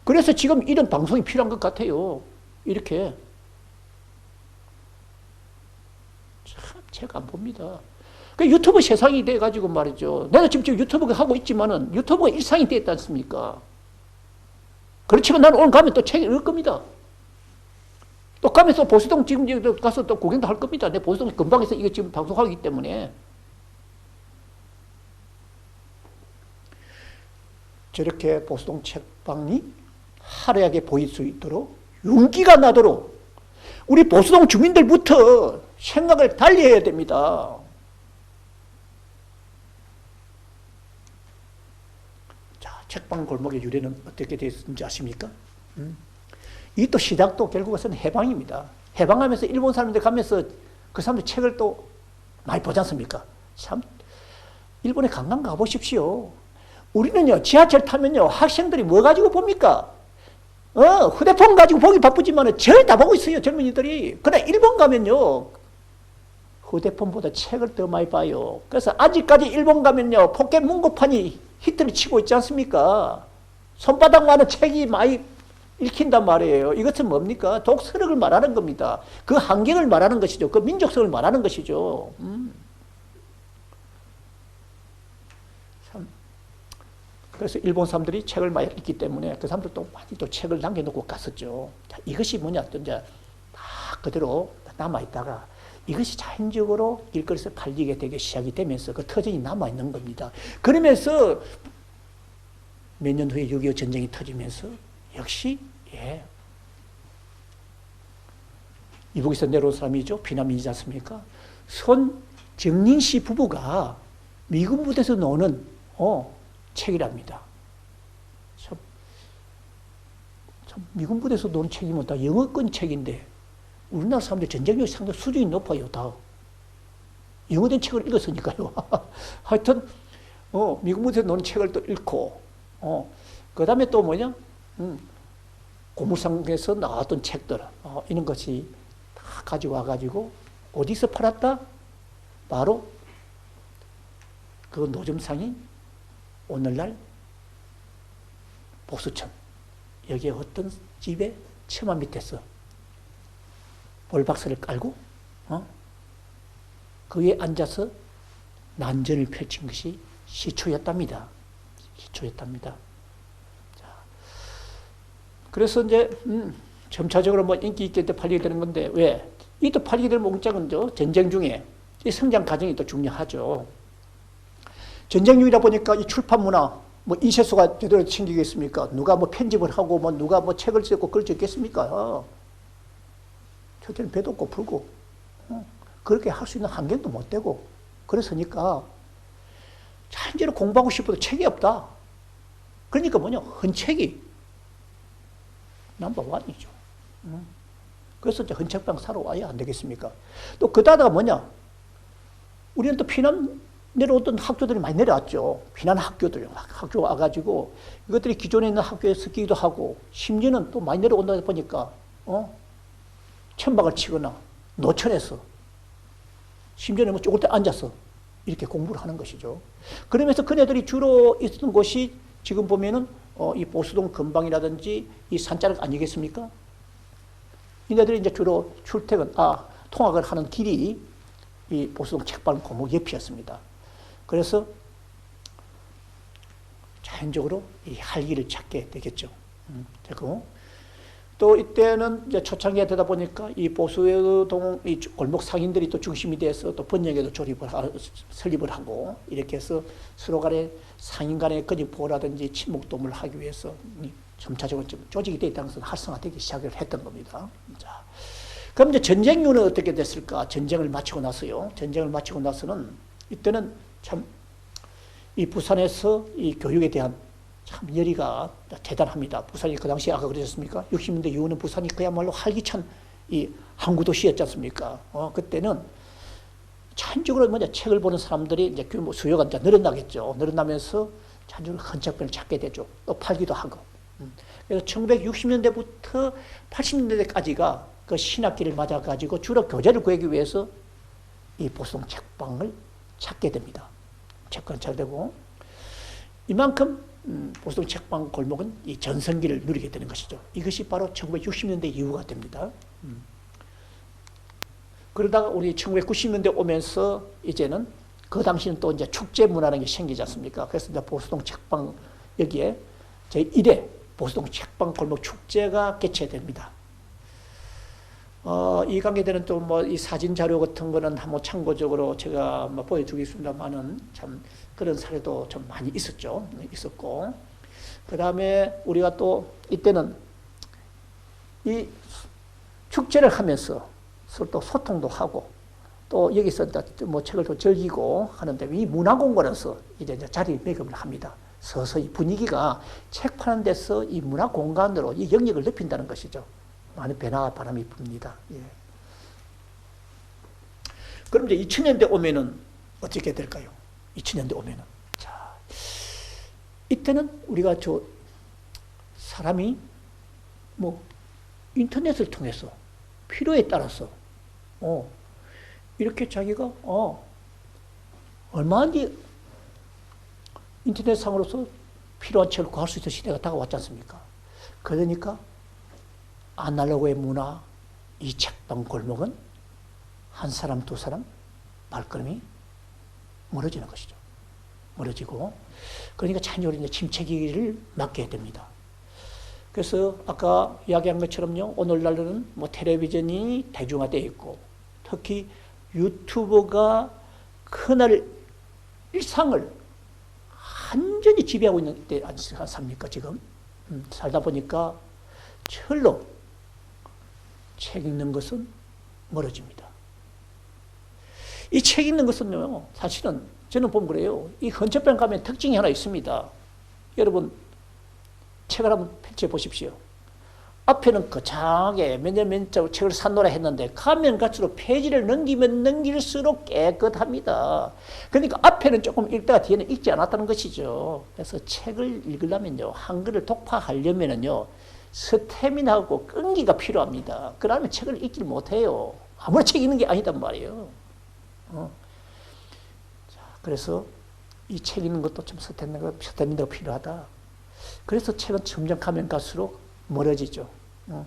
그래서 지금 이런 방송이 필요한 것 같아요. 이렇게. 참, 책 안 봅니다. 그 유튜브 세상이 돼가지고 말이죠. 내가 지금 유튜브 하고 있지만은 유튜브가 일상이 됐지 않습니까? 그렇지만 나는 오늘 가면 또 책 읽을 겁니다. 또 가면서 보수동 지금 가서 또 구경도 할 겁니다. 내 보수동 근방에서 이거 지금 방송하기 때문에. 저렇게 보수동 책방이 화려하게 보일 수 있도록 윤기가 나도록 우리 보수동 주민들부터 생각을 달리 해야 됩니다. 자, 책방 골목의 유래는 어떻게 됐는지 아십니까? 이 또 시작도 결국은 해방입니다. 해방하면서 일본 사람들 가면서 그 사람들 책을 또 많이 보지 않습니까? 참, 일본에 관광 가보십시오. 우리는요, 지하철 타면요, 학생들이 뭐 가지고 봅니까? 휴대폰 가지고 보기 바쁘지만 절 다 보고 있어요, 젊은이들이. 그러나 일본 가면요, 휴대폰보다 책을 더 많이 봐요. 그래서 아직까지 일본 가면요, 포켓 문고판이 히트를 치고 있지 않습니까? 손바닥만한 책이 많이 읽힌단 말이에요. 이것은 뭡니까? 독서력을 말하는 겁니다. 그 환경을 말하는 것이죠. 그 민족성을 말하는 것이죠. 참. 그래서 일본 사람들이 책을 많이 읽기 때문에 그 사람들도 많이 또 책을 남겨놓고 갔었죠. 자, 이것이 뭐냐? 또 이제 다 그대로 남아있다가 이것이 자연적으로 길거리에서 팔리게 되기 시작이 되면서 그 터전이 남아있는 겁니다. 그러면서 몇 년 후에 6.25 전쟁이 터지면서 역시, 예, 이북에서 내려온 사람이죠. 피난민이지 않습니까? 손정린 씨 부부가 미군 부대에서 노는 책이랍니다. 참 미군 부대에서 노는 책이면 다 영어권 책인데 우리나라 사람들 전쟁력 상당히 수준이 높아요. 다 영어된 책을 읽었으니까요. 하여튼 미군 부대에서 노는 책을 또 읽고 그 다음에 또 뭐냐? 고물상에서 나왔던 책들, 이런 것이 다 가지고 와가지고 어디서 팔았다? 바로 그 노점상이 오늘날 보수천, 여기에 어떤 집에 처마 밑에서 볼박스를 깔고 그 위에 앉아서 난전을 펼친 것이 시초였답니다. 시초였답니다. 자, 그래서 이제 점차적으로 뭐 인기 있게 팔리게 되는 건데, 왜? 이 또 팔리게 될 목적은 전쟁 중에 이 성장 과정이 또 중요하죠. 전쟁 중이다 보니까 이 출판 문화, 뭐 인쇄소가 제대로 챙기겠습니까? 누가 뭐 편집을 하고 뭐 누가 뭐 책을 쓰고 그럴 수 있겠습니까? 첫째는 배도 없고 풀고 그렇게 할 수 있는 환경도 못 되고, 그래서니까 찬지로 공부하고 싶어도 책이 없다. 그러니까 뭐냐, 헌책이 넘버원이죠. 그래서 이제 헌책방 사러 와야 안 되겠습니까? 또 그다가 뭐냐, 우리는 또 피난 내려오던 학교들이 많이 내려왔죠. 피난 학교들, 학교 와가지고 이것들이 기존에 있는 학교에 섞이기도 하고, 심지어는 또 많이 내려온다 보니까 천막을 치거나 노천에서 심지어는 뭐 쪼글 때 앉아서 이렇게 공부를 하는 것이죠. 그러면서 그네들이 주로 있었던 곳이 지금 보면은 이 보수동 근방이라든지 이 산자락 아니겠습니까? 이네들이 이제 주로 통학을 하는 길이 이 보수동 책방 고목 옆이었습니다. 그래서 자연적으로 이 할기를 찾게 되겠죠. 되고, 또 이때는 이제 초창기가 되다 보니까 이 보수동 이 골목 상인들이 또 중심이 돼서 또 번역에도 설립을 하고, 이렇게 해서 서로 간에 상인 간의 근육보호라든지 친목도움을 하기 위해서 점차적으로 조직이 되어 있다는 것은 활성화되기 시작을 했던 겁니다. 자, 그럼 이제 전쟁 이후는 어떻게 됐을까? 전쟁을 마치고 나서요. 전쟁을 마치고 나서는 이때는 참 이 부산에서 이 교육에 대한 참 열의가 대단합니다. 부산이 그 당시에 아까 그러셨습니까? 60년대 이후는 부산이 그야말로 활기찬 이 항구 도시였지 않습니까? 그때는 전적으로 뭐냐, 책을 보는 사람들이 이제 규모 수요가 이제 늘어나겠죠. 늘어나면서 자주 헌책병을 찾게 되죠. 또 팔기도 하고. 그래서 1960년대부터 80년대까지가 그 신학기를 맞아가지고 주로 교재를 구하기 위해서 이 보수동 책방을 찾게 됩니다. 책방을 찾게 되고, 이만큼 보수동 책방 골목은 이 전성기를 누리게 되는 것이죠. 이것이 바로 1960년대 이후가 됩니다. 그러다가 우리 1990년대 오면서 이제는 그 당시는 또 이제 축제 문화라는 게 생기지 않습니까? 그래서 이제 보수동 책방 여기에 제1회 보수동 책방 골목 축제가 개최됩니다. 이 관계되는 또 뭐 이 사진 자료 같은 거는 한번 참고적으로 제가 뭐 보여주겠습니다만은 참 그런 사례도 좀 많이 있었죠. 있었고, 그 다음에 우리가 또 이때는 이 축제를 하면서 서로 또 소통도 하고, 또 여기서 뭐 책을 또 즐기고 하는데, 이 문화공간에서 이제 자리 매김을 합니다. 서서히 분위기가 책 파는 데서 이 문화공간으로 이 영역을 넓힌다는 것이죠. 많은 변화와 바람이 붑니다. 예. 그럼 이제 2000년대 오면은 어떻게 될까요? 2000년대 오면은. 자, 이때는 우리가 사람이 뭐 인터넷을 통해서 필요에 따라서 이렇게 자기가 얼마든지 인터넷상으로서 필요한 책을 구할 수 있는 시대가 다가왔지 않습니까? 그러니까 아날로그의 문화, 이 책방 골목은 한 사람, 두 사람 발걸음이 멀어지는 것이죠. 멀어지고, 그러니까 자연적으로 이제 침체기를 맞게 됩니다. 그래서 아까 이야기한 것처럼요, 오늘날은 뭐 텔레비전이 대중화되어 있고, 특히 유튜버가 그날 일상을 완전히 지배하고 있는 때 아닙니까, 지금? 살다 보니까 철로 책 읽는 것은 멀어집니다. 이 책 읽는 것은요, 사실은 저는 보면 그래요. 이 헌책방 가면 특징이 하나 있습니다. 여러분, 책을 한번 펼쳐 보십시오. 앞에는 거창하게 몇 년 몇 장 책을 샀노라 했는데, 가면 갈수록 페이지를 넘기면 넘길수록 깨끗합니다. 그러니까 앞에는 조금 읽다가 뒤에는 읽지 않았다는 것이죠. 그래서 책을 읽으려면요, 한글을 독파하려면요, 스태미나하고 끈기가 필요합니다. 그러면 책을 읽지 못해요. 아무나 책 읽는 게 아니단 말이에요. 자, 그래서 이 책 읽는 것도 좀 스태미나가 필요하다. 그래서 책은 점점 가면 갈수록 멀어지죠.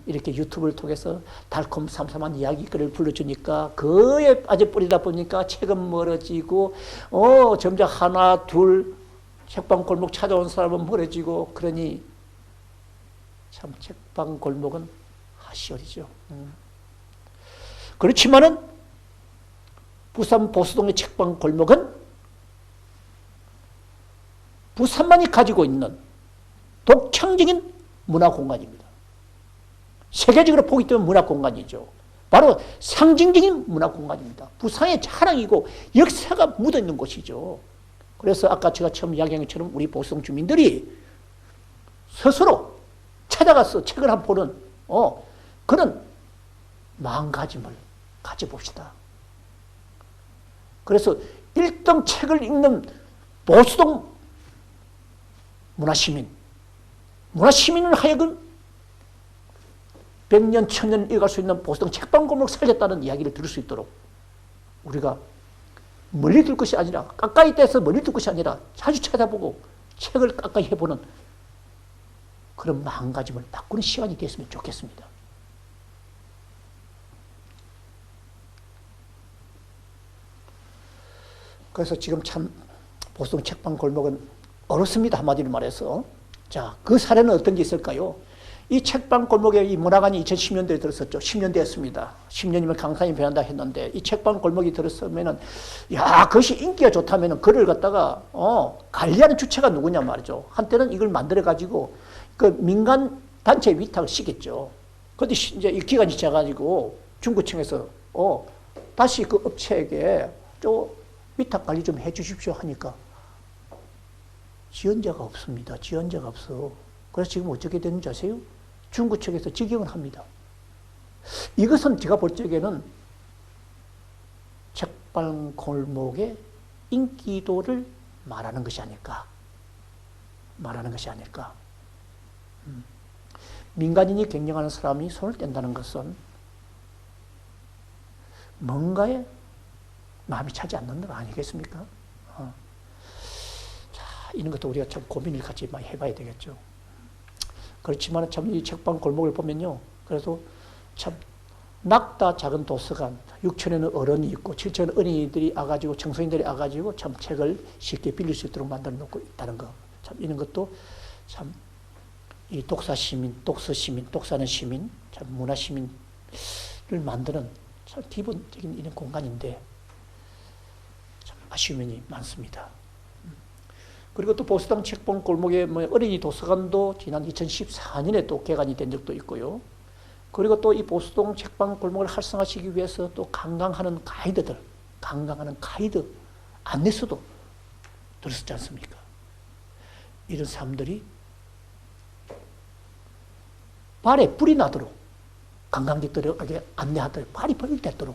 이렇게 유튜브를 통해서 달콤 삼삼한 이야기거리를 불러주니까 그에 빠져버리다 보니까 책은 멀어지고 점점 하나 둘 책방 골목 찾아온 사람은 멀어지고 그러니 참 책방 골목은 하시오리죠. 그렇지만은 부산 보수동의 책방 골목은 부산만이 가지고 있는 독창적인 문화 공간입니다. 세계적으로 보기 때문에 문화 공간이죠. 바로 상징적인 문화 공간입니다. 부산의 자랑이고 역사가 묻어 있는 곳이죠. 그래서 아까 제가 처음 이야기한 것처럼 우리 보수동 주민들이 스스로 찾아가서 책을 한 보는 그런 마음가짐을 가져봅시다. 그래서 1등 책을 읽는 보수동 문화시민을 하여금 100년, 1000년 읽을 수 있는 보수동 책방골목을 살렸다는 이야기를 들을 수 있도록 우리가 멀리 둘 것이 아니라 가까이 떼서 멀리 둘 것이 아니라 자주 찾아보고 책을 가까이 해보는 그런 마음가짐을 바꾸는 시간이 됐으면 좋겠습니다. 그래서 지금 참 보수동 책방골목은 어렵습니다. 한마디로 말해서. 자, 그 사례는 어떤 게 있을까요? 이 책방 골목에 이 문화관이 2010년대에 들었었죠. 10년 됐습니다. 10년이면 강산이 변한다 했는데 이 책방 골목이 들었으면은 그것이 인기가 좋다면은 그를 갖다가 관리하는 주체가 누구냐 말이죠. 한때는 이걸 만들어 가지고 그 민간 단체 위탁을 시켰죠. 그런데 이제 이 기간이 지나가지고 중구청에서 다시 그 업체에게 위탁 관리 좀 해주십시오 하니까 지원자가 없습니다. 지원자가 없어. 그래서 지금 어떻게 되는지 아세요? 중구청에서 직영을 합니다. 이것은 제가 볼 적에는 책방 골목의 인기도를 말하는 것이 아닐까. 민간인이 경영하는 사람이 손을 뗀다는 것은 뭔가에 마음이 차지 않는 거 아니겠습니까? 이런 것도 우리가 참 고민을 같이 많이 해봐야 되겠죠. 그렇지만 참 이 책방 골목을 보면요. 그래서 참 낙다 작은 도서관, 6층에는 어른이 있고 7층에는 어린이들이 와가지고 청소년들이 와가지고 참 책을 쉽게 빌릴 수 있도록 만들어 놓고 있다는 거. 참 이런 것도 참 이 독서시민, 독사는 시민, 참 문화시민을 만드는 참 기본적인 이런 공간인데 참 아쉬운 면이 많습니다. 그리고 또 보수당 책방 골목에 어린이 도서관도 지난 2014년에 또 개관이 된 적도 있고요. 그리고 또 이 보수동 책방 골목을 활성화시키기 위해서 또 관광하는 가이드 안내서도 들었지 않습니까? 이런 사람들이 발에 불이 나도록 관광객들에게 안내하도록 발이 벌리도록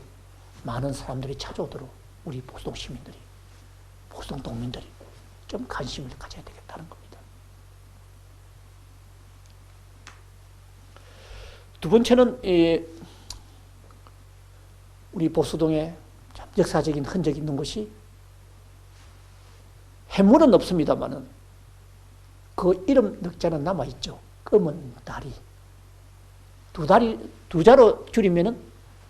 많은 사람들이 찾아오도록 우리 보수동 시민들이, 보수동 동민들이 좀 관심을 가져야 되겠다는 겁니다. 두 번째는 우리 보수동에 역사적인 흔적이 있는 곳이 해물은 없습니다만은 그 이름 늑자는 남아있죠. 검은 다리. 두 자로 줄이면은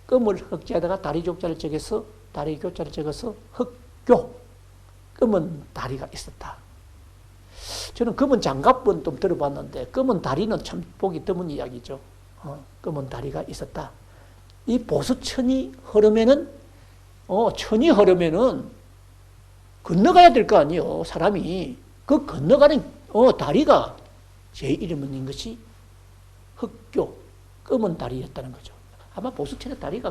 검을 흑자에다가 다리 족자를 적어서 다리 교자를 적어서 흑교. 검은 다리가 있었다. 저는 검은 장갑은 좀 들어봤는데 검은 다리는 참 보기 드문 이야기죠. 검은 다리가 있었다. 이 보수천이 흐르면은 천이 흐르면은 건너가야 될 거 아니에요. 사람이 그 건너가는 다리가 제 이름 있는 것이 흑교 검은 다리였다는 거죠. 아마 보수천의 다리가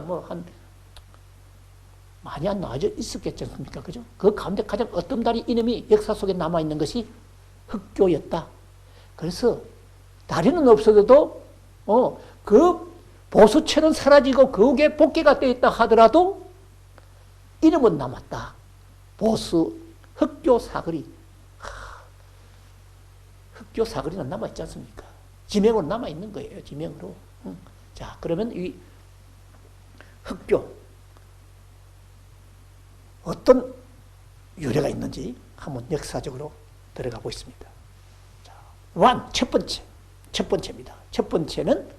많이 안 나와져 있었겠지 않습니까? 그죠? 그 가운데 가장 어떤 다리 이름이 역사 속에 남아있는 것이 흑교였다. 그래서 다리는 없어도 그 보수체는 사라지고 거기에 복귀가 되어 있다 하더라도 이름은 남았다. 보수 흑교 사거리. 흑교 사거리는 남아있지 않습니까? 지명으로 남아있는 거예요. 지명으로. 자, 그러면 이 흑교 어떤 유래가 있는지 한번 역사적으로 들어가 보겠습니다. 자, 첫 번째입니다. 첫 번째는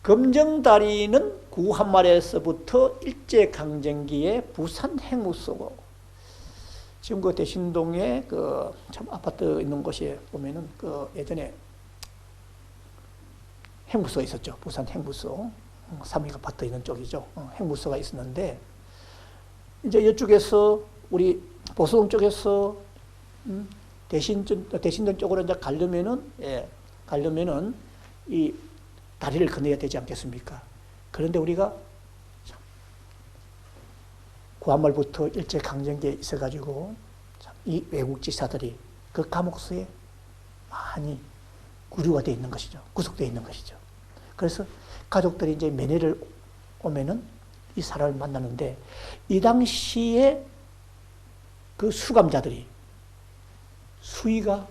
검정다리는 구한말에서부터 일제강점기에 부산 행무소, 지금 그 대신동에 그 참 아파트 있는 곳에 보면은 그 예전에 행무소 있었죠. 부산 행무소. 삼익 아파트 있는 쪽이죠. 행무소가 있었는데, 이제 이쪽에서 우리 보수동 쪽에서 대신동 쪽으로 이제 가려면은 이 다리를 건너야 되지 않겠습니까? 그런데 우리가 구한말부터 일제강점기에 있어가지고 이 외국지사들이 그 감옥소에 많이 구류가 되어 있는 것이죠. 구속되어 있는 것이죠. 그래서 가족들이 이제 면회를 오면은 이 사람을 만나는데, 이 당시에 그 수감자들이 수의가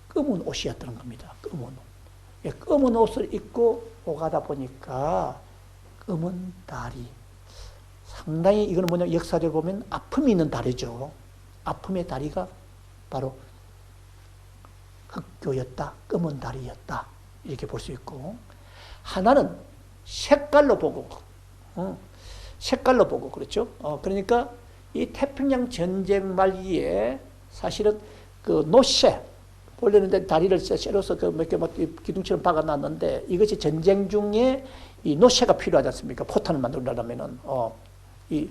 검은 옷이었다는 겁니다. 검은 옷. 검은 옷을 입고 오가다 보니까 검은 다리. 상당히 이거는 뭐냐, 역사적으로 보면 아픔이 있는 다리죠. 아픔의 다리가 바로 흑교였다, 검은 다리였다, 이렇게 볼 수 있고, 하나는 색깔로 보고, 그렇죠. 그러니까 이 태평양 전쟁 말기에 사실은 그 노쇠, 원래는 다리를 쇠로서 그 몇 개 기둥처럼 박아놨는데, 이것이 전쟁 중에 이 노쇠가 필요하지 않습니까? 포탄을 만들려면은, 이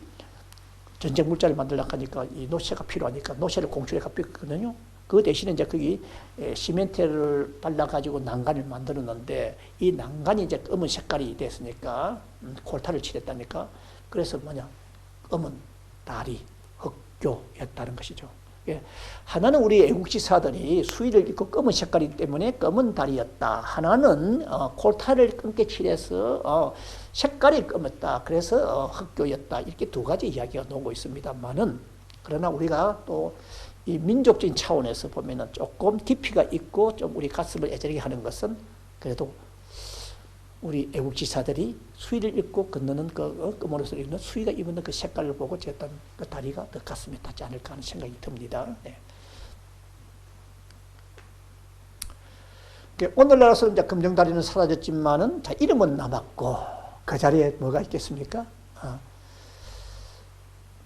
전쟁 물자를 만들려고 하니까 이 노쇠가 필요하니까 노쇠를 공출해 갖거든요. 그 대신에 이제 거기 시멘트를 발라가지고 난간을 만들었는데, 이 난간이 이제 검은 색깔이 됐으니까, 콜타를 칠했다니까, 그래서 뭐냐, 검은 다리, 흑교였다는 것이죠. 예. 하나는 우리 애국지사들이 수의를 입고 검은 색깔이기 때문에 검은 다리였다. 하나는 콜타를 검게 칠해서 색깔이 검었다. 그래서 흑교였다. 이렇게 두 가지 이야기가 나오고 있습니다만은, 그러나 우리가 또 이 민족적인 차원에서 보면은 조금 깊이가 있고 좀 우리 가슴을 애절하게 하는 것은, 그래도 우리 애국지사들이 수의를 입고 건너는 그 검은 옷을 입는 수의가 입는 그 색깔을 보고 제었던 그 다리가 더 가슴에 닿지 않을까 하는 생각이 듭니다. 네. 오늘날로서는 이제 검정다리는 사라졌지만은, 자, 이름은 남았고, 그 자리에 뭐가 있겠습니까?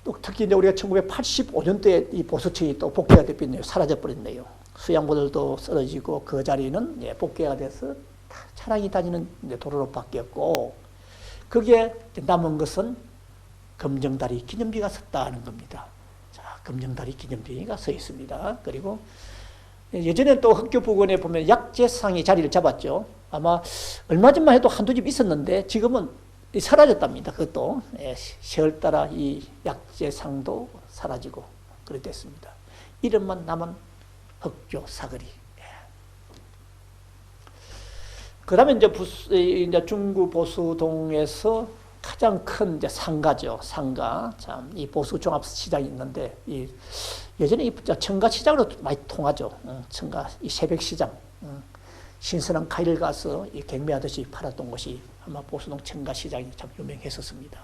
또 특히 이제 우리가 1985년도에 이 보수청이 또 복귀가 됐네요. 사라져버렸네요. 수양보들도 쓰러지고, 그 자리는 복귀가 돼서 차량이 다니는 도로로 바뀌었고, 거기에 남은 것은 검정다리 기념비가 섰다는 겁니다. 자, 검정다리 기념비가 서 있습니다. 그리고 예전에 또 흑교 부근에 보면 약재상이 자리를 잡았죠. 아마 얼마 전만 해도 한두 집 있었는데 지금은 사라졌답니다. 그것도 세월 따라 이 약재상도 사라지고 그렇게 됐습니다. 이름만 남은 흑교 사거리. 그 다음에 이제 중구 보수동에서 가장 큰 이제 상가죠. 상가. 참, 이 보수 종합시장이 있는데, 예전에 이 청가시장으로 많이 통하죠. 청가, 이 새벽시장. 신선한 과일을 가서 이 경매하듯이 팔았던 곳이 아마 보수동 청가시장이 참 유명했었습니다.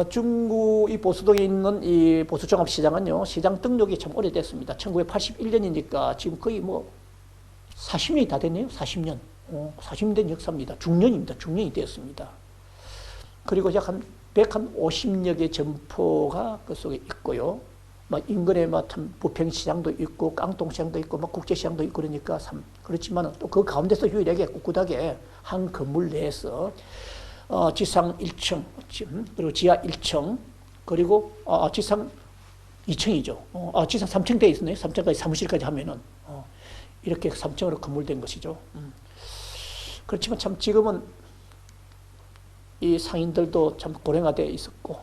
중구 이 보수동에 있는 이 보수종합시장은요, 시장 등록이 참 오래됐습니다. 1981년이니까 지금 거의 뭐 40년이 다 됐네요. 40년. 40년 된 역사입니다. 중년입니다. 중년이 되었습니다. 그리고 약 한 150여 개 점포가 그 속에 있고요. 막 인근에 막 참 부평시장도 있고, 깡통시장도 있고, 막 국제시장도 있고, 그러니까 참, 그렇지만 또 그 가운데서 유일하게 꿋꿋하게 한 건물 내에서 지상 1층, 그리고 지하 1층, 그리고 지상 2층이죠. 지상 3층 되어 있었네요. 3층까지 사무실까지 하면은. 이렇게 3층으로 건물된 것이죠. 그렇지만 참 지금은 이 상인들도 참 고령화되어 있었고,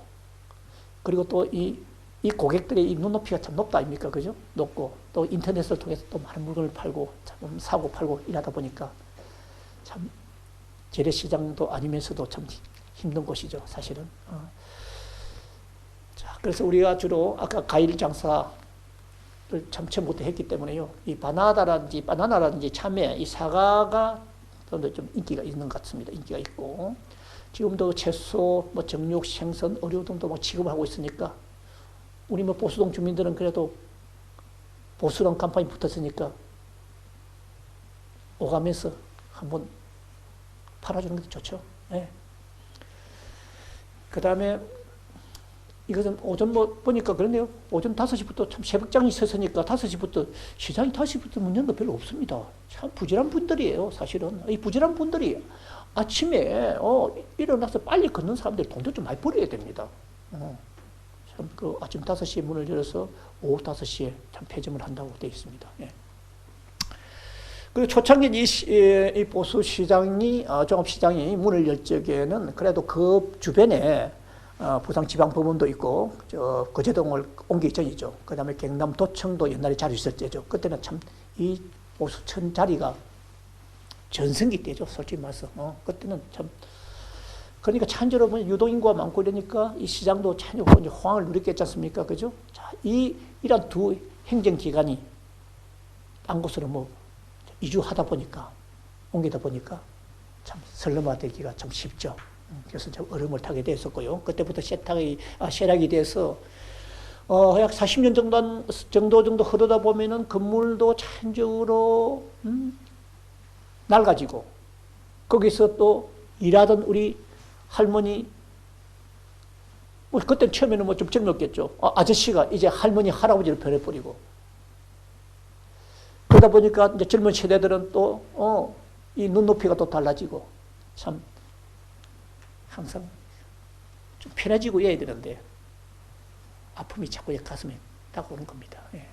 그리고 또 이 고객들의 이 눈높이가 참 높다 아닙니까? 그죠? 높고, 또 인터넷을 통해서 또 많은 물건을 팔고, 참 사고 팔고 일하다 보니까 참 재래시장도 아니면서도 참 힘든 곳이죠, 사실은. 자, 그래서 우리가 주로 아까 과일 장사 참체 못해 했기 때문에요. 이 바나나라든지 참외, 이 사과가 좀 인기가 있는 것 같습니다. 인기가 있고. 지금도 채소, 뭐 정육, 생선, 의료 등도 뭐 취급하고 있으니까 우리 뭐 보수동 주민들은 그래도 보수랑 간판이 붙었으니까 오가면서 한번 팔아주는 것도 좋죠. 네. 그 다음에 이것은 오전 뭐 보니까 그런데요. 오전 5시부터 참 새벽장이 있었으니까 5시부터 시장이 5시부터 문 여는 거 별로 없습니다. 참 부지런한 분들이에요. 사실은 이 부지런한 분들이 아침에 일어나서 빨리 걷는 사람들 돈도 좀 많이 벌어야 됩니다. 참 그 아침 5시에 문을 열어서 오후 5시에 참 폐점을 한다고 되어 있습니다. 예. 그리고 초창기 이 보수 시장이 종합시장이 문을 열 적에는 그래도 그 주변에 부산지방법원도 있고 거제동을 옮기기 전이죠. 그 다음에 경남도청도 옛날에 자주 있었죠. 그때는 참 이 보수청 자리가 전성기 때죠. 솔직히 말해서 그때는 참 그러니까 찬조로 보면 유동인구가 많고 이러니까 이 시장도 찬조 호황을 누렸겠지 않습니까? 그죠? 자, 이런 두 행정기관이 딴 곳으로 뭐 이주하다 보니까 옮기다 보니까 참 설렁화되기가 참 쉽죠. 그래서 좀 얼음을 타게 됐었고요. 그때부터 쇠락이 돼서 약 40년 정도 흐르다 보면은 건물도 찬적으로 낡아지고 거기서 또 일하던 우리 할머니 뭐 그때 처음에는 뭐 좀 젊었겠죠. 아저씨가 이제 할머니 할아버지를 변해버리고 그러다 보니까 이제 젊은 세대들은 또 이 눈높이가 또 달라지고 참 항상 좀 편해지고 해야 되는데 아픔이 자꾸 가슴에 다가오는 겁니다. 예.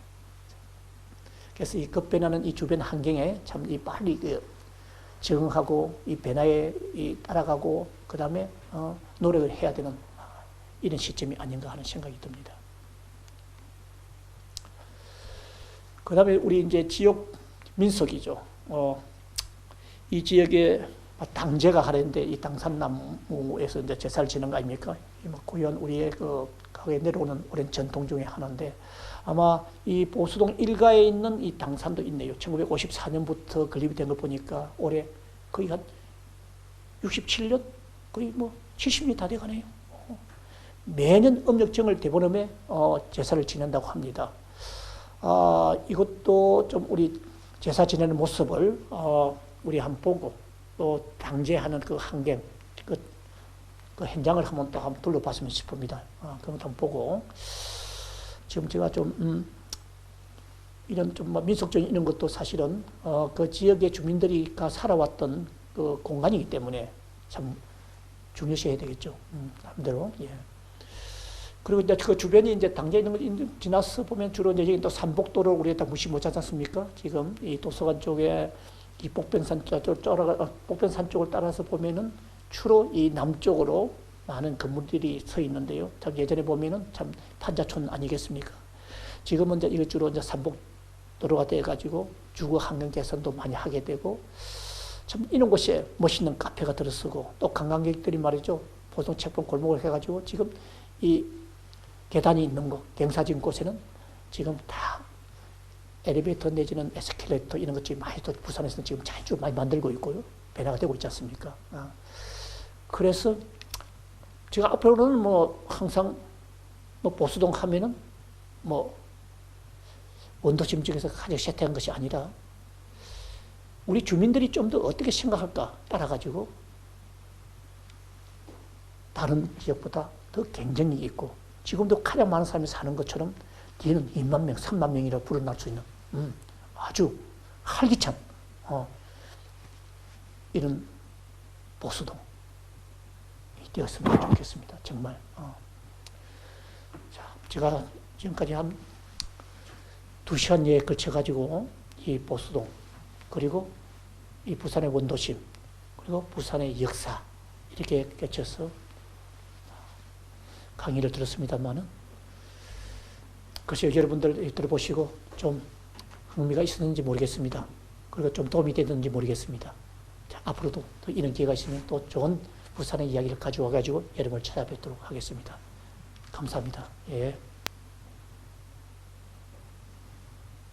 그래서 이 급변하는 이 주변 환경에 참 이 빨리 적응하고 이 변화에 따라가고 그 다음에 노력을 해야 되는 이런 시점이 아닌가 하는 생각이 듭니다. 그 다음에 우리 이제 지역 민속이죠. 이 지역에 당제가 하는데 이 당산나무에서 이제 제사를 지는 거 아닙니까? 고유한 우리의 그 가게 내려오는 오랜 전통 중에 하나인데 아마 이 보수동 일가에 있는 이 당산도 있네요. 1954년부터 건립이 된 걸 보니까 올해 거의 한 67년? 거의 뭐 70년이 다 돼가네요. 매년 음력정을 대보름에 제사를 지낸다고 합니다. 이것도 좀 우리 제사 지내는 모습을 우리 한번 보고 또 당제하는 그 환경, 그 현장을 한번 둘러봤으면 싶습니다. 그런 것도 한번 보고 지금 제가 좀 이런 좀 민속적인 이런 것도 사실은 그 지역의 주민들이 살아왔던 그 공간이기 때문에 참 중요시해야 되겠죠. 나름대로. 예. 그리고 이제 그 주변이 이제 당제 있는 거 지나서 보면 주로 이제 여기 또 삼복도를 우리가 다 무시 못하지 않습니까? 지금 이 도서관 쪽에 이 복변산 쪽을 따라서 보면은 주로 이 남쪽으로 많은 건물들이 서 있는데요. 참 예전에 보면은 참 판자촌 아니겠습니까? 지금은 이제 이거 주로 이제 삼복도로가 돼가지고 주거 환경 개선도 많이 하게 되고 참 이런 곳에 멋있는 카페가 들어서고 또 관광객들이 말이죠. 보통 채권 골목을 해가지고 지금 이 계단이 있는 곳, 경사진 곳에는 지금 다 엘리베이터 내지는 에스컬레이터 이런 것들이 많이 또 부산에서는 지금 자주 많이 만들고 있고요. 변화가 되고 있지 않습니까? 그래서 제가 앞으로는 뭐 항상 뭐 보수동 하면은 뭐 원도심 쪽에서 가장 쇠퇴한 것이 아니라 우리 주민들이 좀 더 어떻게 생각할까 따라가지고 다른 지역보다 더 경쟁력이 있고 지금도 가장 많은 사람이 사는 것처럼 뒤에는 2만 명, 3만 명이라고 불어날 수 있는 아주 활기찬 이런 보수동이 되었으면 좋겠습니다. 정말. 자, 제가 지금까지 한 2시간여에 걸쳐가지고 이 보수동 그리고 이 부산의 원도심 그리고 부산의 역사 이렇게 겹쳐서 강의를 들었습니다만은 글쎄요, 여러분들 들어보시고 좀 흥미가 있었는지 모르겠습니다. 그리고 좀 도움이 되는지 모르겠습니다. 자, 앞으로도 또 이런 기회가 있으면 또 좋은 부산의 이야기를 가져와가지고 여러분을 찾아뵙도록 하겠습니다. 감사합니다. 예.